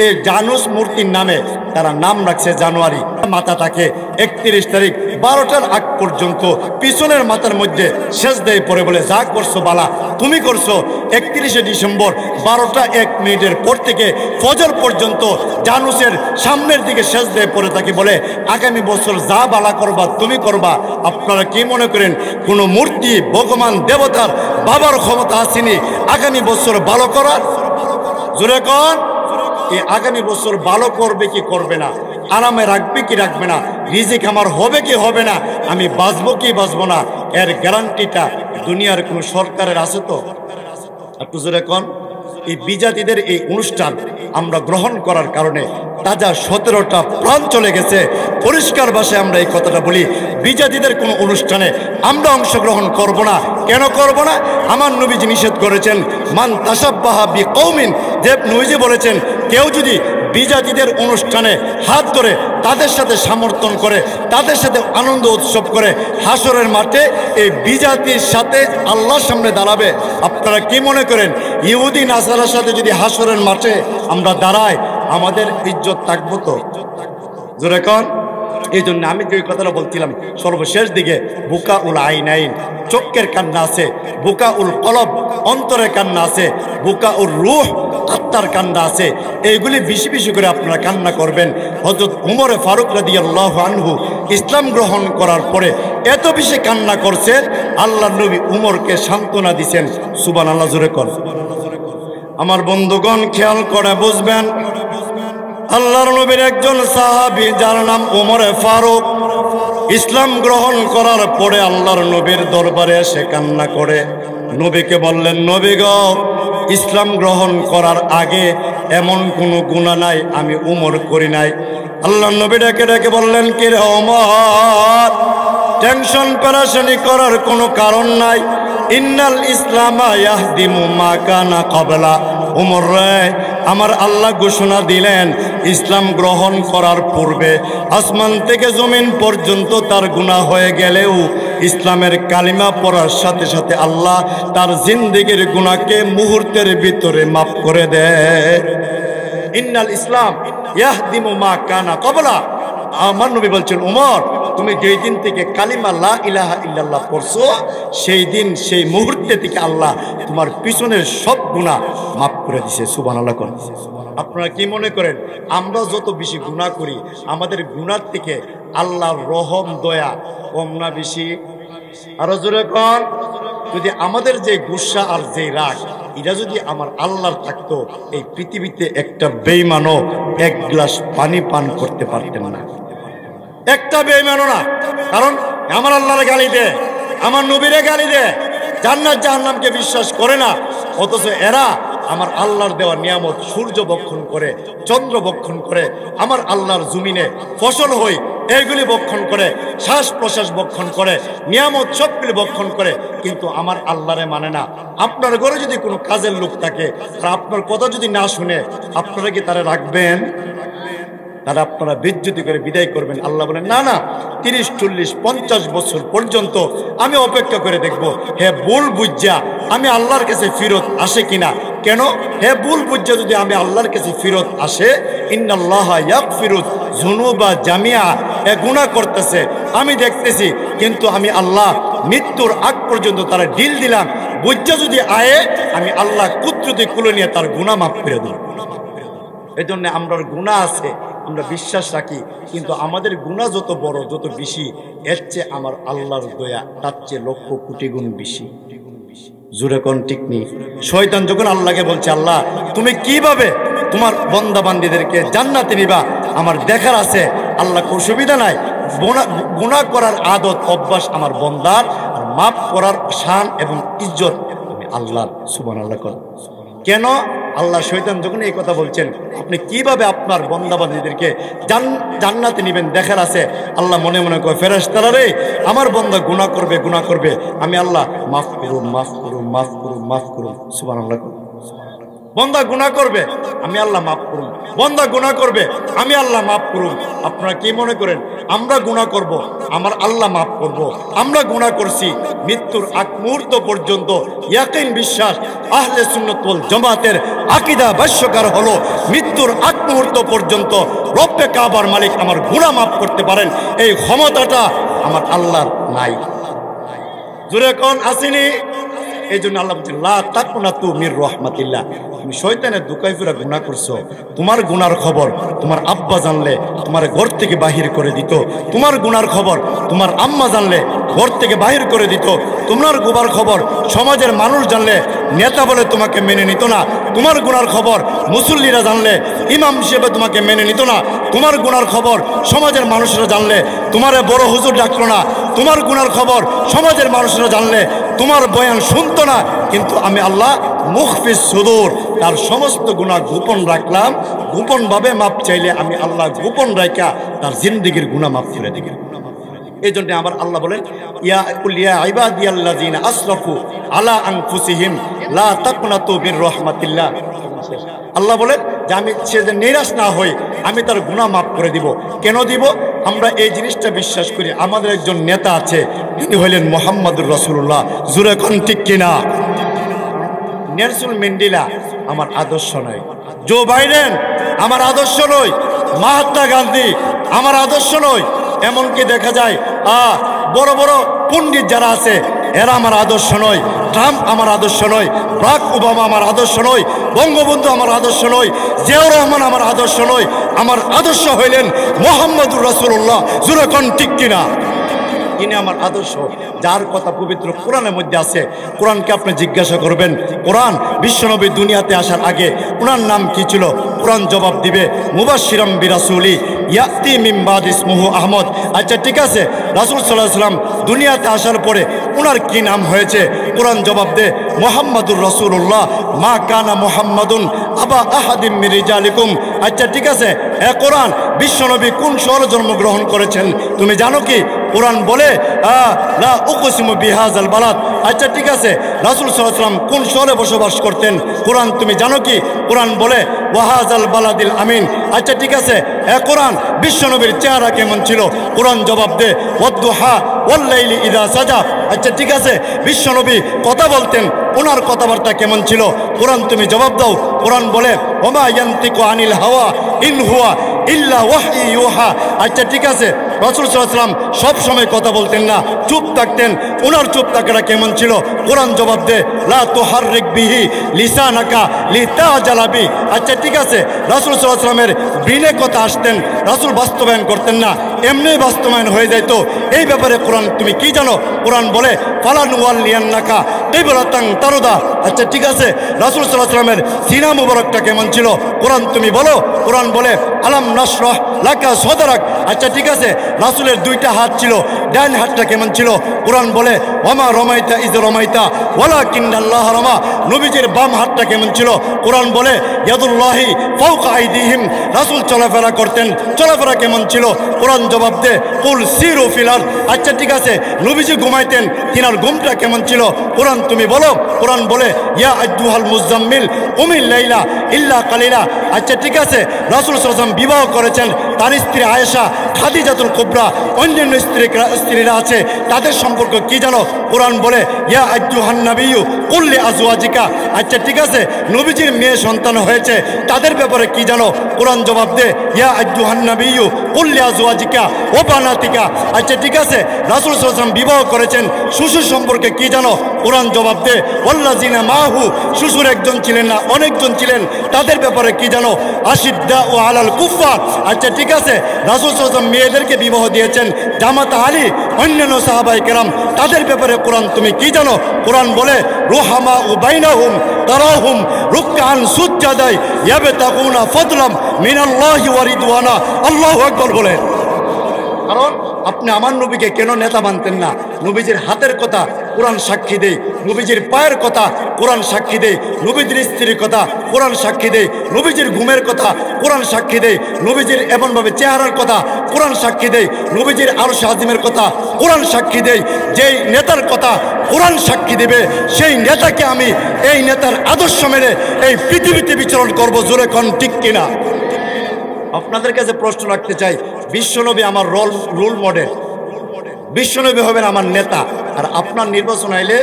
এই জানুস মূর্তির নামে তারা নাম রাখছে জানুয়ারি। মাথা থাকে 31 তারিখ 12টার আগ পর্যন্ত পিছনের মাথার মধ্যে সেজদায় পড়ে বলে, যা করছো বালা তুমি করছো। 31শে ডিসেম্বর 12টা 1 মিনিটের পর থেকে ফজর পর্যন্ত জানুসের সামনের দিকে সেজদায় পড়ে থাকে বলে, আগামী বছর যা বালা করবা তুমি করবা। আপনারা কি মনে করেন কোনো মূর্তি, ভগবান, দেবতার বাবার ক্ষমতা আসেনি আগামী বছর ভালো করার? জোরে কোন। এই আগামী বছর ভালো করবে কি করবে না, আরামে রাখবে কি রাখবে না, রিজিক আমার হবে কি হবে না, আমি বাঁচবো কি বাঁচবো না, এর গ্যারান্টিটা দুনিয়ার কোনো সরকারের আছে? তো একটু জোরে কোন। এই বিজাতিদের এই অনুষ্ঠান আমরা গ্রহণ করার কারণে তাজা 17টা প্রাণ চলে গেছে। পরিষ্কার ভাষায় আমরা এই কথাটা বলি, বিজাতিদের কোনো অনুষ্ঠানে আমরা অংশগ্রহণ করব না। কেন করব না? আমার নবীজি নিষেধ করেছেন, মান তাসাব্বাহা বিকৌমিন। যে নবীজি বলেছেন, কেউ যদি বিজাতিদের অনুষ্ঠানে হাত ধরে তাদের সাথে সমর্থন করে, তাদের সাথে আনন্দ উৎসব করে, হাসরের মাঠে এই বিজাতির সাথে আল্লাহর সামনে দাঁড়াবে। আপনারা কি মনে করেন ইহুদি নাসারার সাথে যদি হাসরের মাঠে আমরা দাঁড়াই আমাদের ইজ্জত থাকবো? তো জোরে কোন। এই জন্য আমি যে কথাটা বলছিলাম সর্বশেষ দিকে, বুকা উল আইনাইন, চোখের কান্না আছে, বুকা উল কলব, অন্তরের কান্না আছে, বুকা উল রূহ, আত্মার কান্না আছে। এইগুলি বেশি বেশি করে আপনারা কান্না করবেন। হযরত উমর ফারুক রাদিয়াল্লাহু আনহু ইসলাম গ্রহণ করার পরে এত বেশি কান্না করছেন, আল্লাহর নবী উমরকে সান্ত্বনা দিয়েছেন। সুবহানাল্লাহ, জোরে কর। আমার বন্ধুগণ খেয়াল করে বুঝবেন, আল্লাহর নবীর একজন সাহাবী যার নাম উমর ফারুক, ইসলাম গ্রহণ করার পরে আল্লাহর নবীর দরবারে এসে কান্না করে নবীকে বললেন, নবী গো, ইসলাম গ্রহণ করার আগে এমন কোনো গুনাহ নাই আমি উমর করি নাই। আল্লাহর নবী ডেকে ডেকে বললেন, কি রে ওমর, টেনশন পেরেশানি করার কোনো কারণ নাই। ইন্নাল ইসলামা ইয়াহদিমু মা কানা ক্বাবলা। ওমর রে, আমার আল্লাহ ঘোষণা দিলেন ইসলাম গ্রহণ করার পূর্বে আসমান থেকে জমিন পর্যন্ত তার গুনাহ হয়ে গেলেও ইসলামের কালিমা পড়ার সাথে সাথে আল্লাহ তার জিন্দেগির গুনাহকে মুহূর্তের ভিতরে মাফ করে দেয়। ইন্নাল ইসলাম ইয়াহদিমু মা কানা ক্বাবলা। আমার নবী বলছেন, ওমর, তুমি যেই দিন থেকে কালিমা লা ইলাহা ইল্লাল্লাহ পড়ছো সেই দিন সেই মুহূর্তে থেকে আল্লাহ তোমার পিছনের সব গুনাহ মাফ করে দিয়েছে। সুবহানাল্লাহ। আপনারা কি মনে করেন আমরা যত বেশি গুনাহ করি আমাদের গুনাহ থেকে আল্লাহর রহম দয়া কম না বেশি? আরো জোরে কোন। যদি আমাদের যে গুসা আর যে রাগ এটা যদি আমার আল্লাহর থাকতো এই পৃথিবীতে একটা বেঈমানও এক গ্লাস পানি পান করতে পারতেন না। একটা বেঈমানও না। কারণ আমার আল্লাহর গালি দেয়, আমার নবীরে গালি দেয়, জান্নাত জাহান্নামকে বিশ্বাস করে না, অথচ এরা আমার আল্লাহর দেওয়া নিয়ামত সূর্য বক্ষণ করে, চন্দ্র বক্ষণ করে, আমার আল্লাহর জমিনে ফসল হই এইগুলি বক্ষণ করে, শ্বাস প্রশ্বাস বক্ষণ করে, নিয়ামত সবগুলি বক্ষণ করে, কিন্তু আমার আল্লাহরে মানে না। আপনার ঘরে যদি কোনো কাজের লোক থাকে আর আপনার কথা যদি না শুনে আপনারা কি তারা রাখবেন? তারা আপনারা বিদ্যুতি করে বিদায় করবেন। আল্লাহ বলেন, না না, 30, 40, 50 বছর পর্যন্ত আমি অপেক্ষা করে দেখব হে ভুল বুঝা আমি আল্লাহর কাছে ফিরত আসে কিনা। কেন? হে ভুল বুঝা যদি আমি আল্লাহর কাছে ফিরত আসে, ইন্নাল্লাহা ইয়াগফিরুয যুনুবা জামিআ, এ গুনাহ করতেছে আমি দেখতেছি, কিন্তু আমি আল্লাহ মৃত্যুর আগ পর্যন্ত তারা ডিল দিলাম, বুঝা যদি আয়ে আমি আল্লাহ কুদরতি কুলে নিয়ে তার গুনাহ মাফ করে দেব। এই জন্য আমরার গুনাহ আছে, আমরা বিশ্বাস রাখি, কিন্তু আমাদের গুনাহ যত বড় যত বেশি এর চেয়ে আমার আল্লাহর দয়া তার চেয়ে লক্ষ কোটি গুণ বেশি। জোরে কোন ঠিক নেই? শয়তান যখন আল্লাহকে বলছে, আল্লাহ তুমি কিভাবে তোমার বান্দা বান্দীদেরকে জান্নাতে নিবা আমার দেখার আছে, আল্লাহ কোনো সুবিধা নাই, গুনাহ করার আদত অভ্যাস আমার বান্দার, আর মাফ করার শান এবং ইজ্জত আমি আল্লাহর। সুবহানাল্লাহ। কেন? আল্লাহ শয়তান যখন এই কথা বলছেন আপনি কিভাবে আপনার বান্দা বান্দীদেরকে জান্নাতে নেবেন দেখার আছে, আল্লাহ মনে মনে কয়, ফেরেশতারা রে, আমার বান্দা গুনাহ করবে, আমি আল্লাহ মাফ করুন, মাফ করুন, মাফ করুন, মাফ করুন। সুবহানাল্লাহ। বান্দা গুনাহ করবে, আমি আল্লাহ মাফ করুন, বান্দা গুনাহ করবে, আমি আল্লাহ মাফ করুন। আপনারা কি মনে করেন আমরা গুনাহ করব আমার আল্লাহ মাফ করব? আমরা গুনাহ করছি মৃত্যুর আগ মুহূর্ত পর্যন্ত ইয়াকিন বিশ্বাস আহলে সুন্নাত ওয়াল জামাতের আকীদা ভাষ্যকার হলো মৃত্যুর আগ মুহূর্ত পর্যন্ত রব্বে কাবার মালিক আমার গুনাহ মাফ করতে পারেন, এই ক্ষমতাটা আমার আল্লাহর নাই। জোরে কোন আসেনি? এই জন্য আল্লাহ বলছেন, লা তাকুনাতু মির রাহমাতিল্লাহ। তুমি শয়তানের দুকায় ফিরা গুনাহ করছো, তোমার গুনার খবর তোমার আব্বা জানলে তোমার ঘর থেকে বাহির করে দিত, তোমার গুনার খবর তোমার আম্মা জানলে ঘর থেকে বাহির করে দিত, তোমার গুনার খবর সমাজের মানুষ জানলে নেতা বলে তোমাকে মেনে নিত না, তোমার গুনার খবর মুসল্লিরা জানলে ইমাম হিসেবে তোমাকে মেনে নিত না, তোমার গুনার খবর সমাজের মানুষরা জানলে তোমারে বড় হুজুর ডাকলো না, তোমার গুনার খবর সমাজের মানুষরা জানলে তোমার বয়ান শুনতো না, কিন্তু আমি আল্লাহ মুখফিস সুদূর, তার সমস্ত গুনাহ গোপন রাখলাম, গোপন ভাবে মাপ চাইলে আমি আল্লাহ গোপন রাখা তার জিন্দেগির গুনাহ মাফ করে দিই। এই জন্য আমার আল্লাহ বলেন, ইয়া কুল ইয়া ইবাদিয়াল্লাযিনা আসরাফু আলা আনফুসিহিম লা তাকনাতু মির রাহমাতিল্লাহ। আল্লাহ বলেন যে আমি সে যে নিরাশ না হই আমি তার গুনাহ মাফ করে দিব। কেন দিব? আমরা এই জিনিসটা বিশ্বাস করি আমাদের একজন নেতা আছে, তিনি হলেন মুহাম্মদুর রাসূলুল্লাহ। জোরে কোন ঠিক কিনা? নেলসন ম্যান্ডেলা আমার আদর্শ নয়, জো বাইডেন আমার আদর্শ নয়, মহাত্মা গান্ধী আমার আদর্শ নয়, এমনকি দেখা যায় বড় বড় পণ্ডিত যারা আছে এরা আমার আদর্শ নয়, ট্রাম্প আমার আদর্শ নয়, বারাক ওবামা আমার আদর্শ নয়, বঙ্গবন্ধু আমার আদর্শ নয়, জিয়াউর রহমান আমার আদর্শ নয়, আমার আদর্শ হইলেন মুহাম্মদুর রাসূলুল্লাহ। জোরে কোন ঠিক কিনা? ইনি আমার আদর্শ, যার কথা পবিত্র কোরআনের মধ্যে আছে। কোরআনকে আপনি জিজ্ঞাসা করবেন, কোরআন বিশ্বনবী দুনিয়াতে আসার আগে ওনার নাম কি ছিল? কোরআন জবাব দিবে মুবাশশিরাম বিরাসূলি, ইয়াতি মিন বাদ ইসমুহু আহমদ। আচ্ছা ঠিক আছে, রাসূল সাল্লাল্লাহু আলাইহি সাল্লাম দুনিয়াতে আসার পরে ওনার কি নাম হয়েছে? কোরআন জবাব দে মুহাম্মাদুর রাসূলুল্লাহ মা কানা মুহাম্মাদুন আবা আহাদিম মিন রিজালিকুম। আচ্ছা ঠিক আছে, এ কোরআন বিশ্বনবী কোন শহরে জন্মগ্রহণ করেছেন তুমি জানো কি? কোরআন বলে লা উকসিমু বিহাযাল বালাদ। আচ্ছা ঠিক আছে, রাসূল সাল্লাল্লাহু আলাইহি সাল্লাম কোন শহরে বসবাস করতেন কোরআন তুমি জানো কি? কোরআন বলে ওয়াহাযাল বালাদিল আমিন। আচ্ছা ঠিক আছে, এ কোরআন বিশ্বনবীর চেহারা কেমন ছিল? কোরআন জবাব দে ওয়াদ্দুহা ওয়াল্লাইলি ইযা সাজা। আচ্ছা ঠিক আছে, বিশ্বনবী কথা বলতেন, ওনার কথাবার্তা কেমন ছিল? কোরআন তুমি জবাব দাও। কোরআন বলে ওমা ইয়ান্তিকু আনিল হাওয়া ইন হুয়া ইল্লা ওয়াহয়ু ইউহা। আচ্ছা ঠিক আছে, রাসূল সাল্লাল্লাহু আলাইহি ওয়াসাল্লাম সব সময় কথা বলতেন না, চুপ থাকতেন, ওনার চুপ থাকাটা কেমন ছিল? কোরআন জবাব দে লা তুহাররিক বিহি লিসানাকা লিতাজালা বি। আচ্ছা ঠিক আছে, রাসূল সাল্লাল্লাহু আলাইহি ওয়াসাল্লামের ব্রেনে কথা আসতেন, রাসূল বাস্তবায়ন করতেন না, এমনি বাস্তবায়ন হয়ে যেত। এই ব্যাপারে কোরআন তুমি কি জানো? কোরআন বলে ফালানুওয়াল্লিয়ান্নাকা কিবলাতান তারদা। আচ্ছা ঠিক আছে, রাসূল সাল্লাল্লাহু আলাইহি ওয়াসাল্লামের সিনা মুবারকটা কেমন ছিল? কোরআন তুমি বলো। কোরআন বলে আলাম নাশরাহ লাকা সাদরাক। আচ্ছা ঠিক আছে, রাসূলের দুইটা হাত ছিল, ডান হাতটা কেমন ছিল? কোরআন বলে ওমা রমাইতা ইয রমাইতা ওয়ালাকিন্নাল্লাহ রামা। নবীজির বাম হাতটা কেমন ছিল? কোরআন বলে ইয়াদুল্লাহি ফাওকা আইদিহিম। রাসূল চলাফেরা করতেন, চলাফেরা কেমন ছিল? কোরআন জবাব দে কুল সিরু ফিল আরদ। আচ্ছা ঠিক আছে, নবীজি ঘুমাইতেন, তিনার ঘুমটা কেমন ছিল? কোরআন তুমি বলো। কোরআন বলে ইয়া আইয়ুহাল মুজাম্মিল কুমিল লাইলা ইল্লা কালিলা। আচ্ছা ঠিক আছে, রাসূল সাল্লাল্লাহু আলাইহি ওয়াসাল্লাম বিবাহ করেছেন, তার স্ত্রী আয়েশা, খাদিজাতুল কুবরা, অন্যান্য স্ত্রীরা আছে, তাদের সম্পর্ক কি জানো? কোরআন বলে ইয়া আইয়ুহান নাবিয়্যু কুল লিআজওয়াজিকা। আচ্ছা ঠিক আছে, নবীজির মেয়ে সন্তান হয়েছে, তাদের ব্যাপারে কি জানো? কোরআন জবাব দে ইয়া আইয়ুহান নাবিয়্যু কুল লিআজওয়াজিকা ওয়া বানাতিকা। আচ্ছা ঠিক আছে, রাসূল সাল্লাল্লাহু আলাইহি ওয়াসাল্লাম বিবাহ করেছেন, শ্বশুর সম্পর্কে কি জানো? কোরআন জবাব দে ওয়াল্লাযিনা মাহু। শ্বশুর একজন ছিলেন না, অনেকজন ছিলেন, তাদের ব্যাপারে কি জানো? আশিদ্দা ও আলাল কুফার। আচ্ছা ঠিক আছে, রাসূল সাল্লাল্লাহু আলাইহি ওয়াসাল্লাম মেয়েদেরকে বিবাহ দিয়েছেন, জামাত আলী, অন্যান্য সাহাবায়ে কেরাম, তাদের ব্যাপারে কোরআন তুমি কি জানো? কোরআন বলে রুহামা উ বাইনাহুম তারাহুম রুকআন সুজ্জাদাই ইয়াবতাগুনা ফাদলাম মিনাল্লাহি ওয়া রিদওয়ানা। আল্লাহু আকবার বলেন। কারণ আপনি আমার নবীকে কেন নেতা মানতেন না? নবীজির হাতের কথা কোরআন সাক্ষী দেয়, নবীজির পায়ের কথা কোরআন সাক্ষী দেয়, নবীজির স্ত্রীর কথা কোরআন সাক্ষী দেয়, নবীজির ঘুমের কথা কোরআন সাক্ষী দেয়, নবীজির এমনভাবে চেহারার কথা কোরআন সাক্ষী দেয়, নবীজির আরশ আজিমের কথা কোরআন সাক্ষী দেয়। যেই নেতার কথা কোরআন সাক্ষী দেবে, সেই নেতাকে আমি এই নেতার আদর্শ মেনে এই পৃথিবীতে বিচরণ করবো। জোরে কোন ঠিক কিনা? আপনাদের কাছে প্রশ্ন রাখতে চাই, বিশ্বনবী আমার রোল মডেল, বিশ্বনবী হবেন আমার নেতা, আর আপনার নির্বাচন আইলে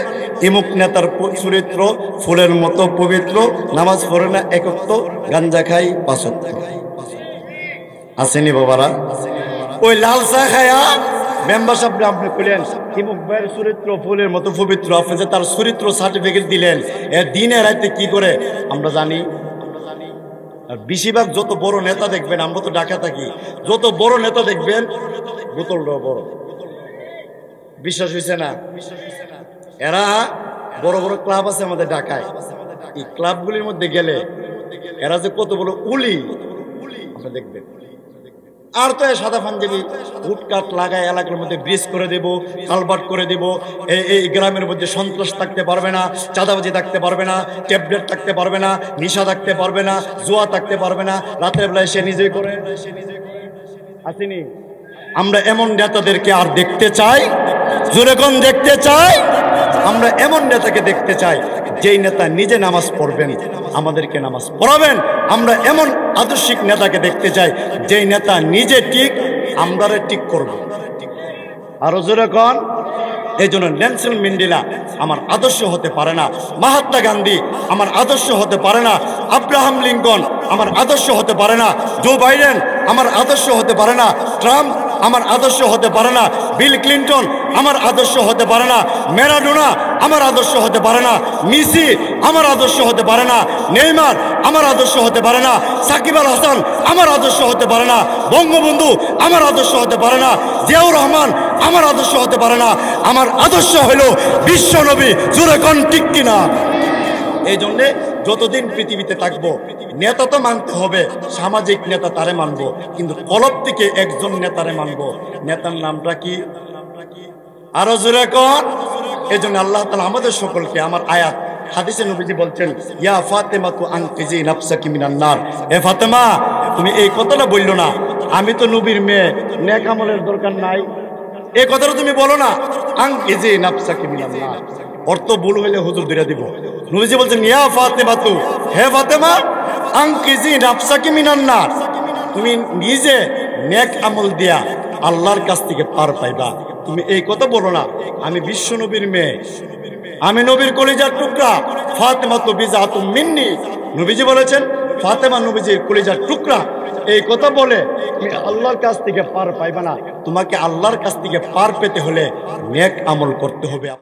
ইমুক নেতার চরিত্র ফুলের মতো পবিত্র, নামাজ পড়ে না একত্ব, গাঞ্জা খাই পাঁচত্ব। আসেনি বাবারা? ওই লাল চা খায়া মেম্বার সাহেব আপনি কইলেন ইমুক ভাইয়ের চরিত্র ফুলের মতো পবিত্র, আপনি যে তার চরিত্র সার্টিফিকেট দিলেন, দিনে রাতে কি করে আমরা জানি। আর বেশিরভাগ যত বড় নেতা দেখবেন, আমরা তো ঢাকা থাকি, যত বড় নেতা দেখবেন বোতলটা বড়। বিশ্বাস হয়েছে না? এরা বড় বড় ক্লাব আছে আমাদের ঢাকায়, এই ক্লাবগুলির মধ্যে গেলে এরা যে কত বড় উলি আপনি দেখবেন। আর তো সাদা পাঞ্জাবি উটকাট লাগায় এলাকার মধ্যে ব্রিজ করে দেব, কালভার্ট করে দেব, এই গ্রামের মধ্যে সন্ত্রাস থাকতে পারবে না, চাঁদাবাজি থাকতে পারবে না, ট্যাবলেট থাকতে পারবে না, নিশা থাকতে পারবে না, জুয়া থাকতে পারবে না, রাতের বেলায় সে নিজেই করে আসেনি। আমরা এমন নেতাদেরকে আর দেখতে চাই? জোরে কোন দেখতে চাই? আমরা এমন নেতাকে দেখতে চাই যেই নেতা নিজে নামাজ পড়বেন, আমাদেরকে নামাজ পড়াবেন। আমরা এমন আদর্শিক নেতাকে দেখতে চাই যেই নেতা নিজে ঠিক, আমরা ঠিক করব। আরো জোরে কোন? এই জন্য নেলসন ম্যান্ডেলা আমার আদর্শ হতে পারে না, মহাত্মা গান্ধী আমার আদর্শ হতে পারে না, আব্রাহাম লিঙ্কন আমার আদর্শ হতে পারে না, জো বাইডেন আমার আদর্শ হতে পারে না, ট্রাম্প আমার আদর্শ হতে পারে না, বিল ক্লিন্টন আমার আদর্শ হতে পারে না, ম্যারাডোনা আমার আদর্শ হতে পারে না, মেসি আমার আদর্শ হতে পারে না, নেইমার আমার আদর্শ হতে পারে না, সাকিব আল হাসান আমার আদর্শ হতে পারে না, বঙ্গবন্ধু আমার আদর্শ হতে পারে না, জিয়াউর রহমান আমার আদর্শ হতে পারে না। আমার আদর্শ হলো বিশ্বনবী। জোরে কোন ঠিক কিনা? এই জন্যে যতদিন পৃথিবীতে থাকবো নেতা তো মানতে হবে, সামাজিক নেতা তারে মানবো, কিন্তু কলব থেকে একজন নেতারে মানবো। নেতার নামটা কি? আরো জোরে কোন। এজন্য আল্লাহ তাআলা আমাদের সকলকে, আমার আয়াত হাদিসে নবীজি বলছেন, ইয়া ফাতেমা তু আনকিজি নাফসাকি মিনান নার। এ ফাতেমা, তুমি এই কথাটা বললো না, আমি তো নবীর মেয়ে, নেক আমলের দরকার নাই, এই কথাটা তুমি বলো না। আনকিজি নাফসাকি মিনান নার অর্থ ভুল হইলে হুজুর ধরে দিব। নবীজি বলছেন, ইয়া ফাতেমা তু, হে ফাতেমা, আনকিজি নাফসাকি মিনান নার, তুমি নিজে নেক আমল দিয়া আল্লাহর কাছ থেকে পার পাইবা। তুমি এই কথা বলো না, আমি বিশ্ব নবীর মেয়ে, আমি নবীর কলিজার টুকরা, ফাতেমা তো বিজাতুম মিন্নি। নবীজি বলেছেন ফাতেমা নবীজির কলিজার টুকরা। এই কথা বলে তুমি আল্লাহর কাছ থেকে পার পাইবা না। তোমাকে আল্লাহর কাছ থেকে পার পেতে হলে নেক আমল করতে হবে।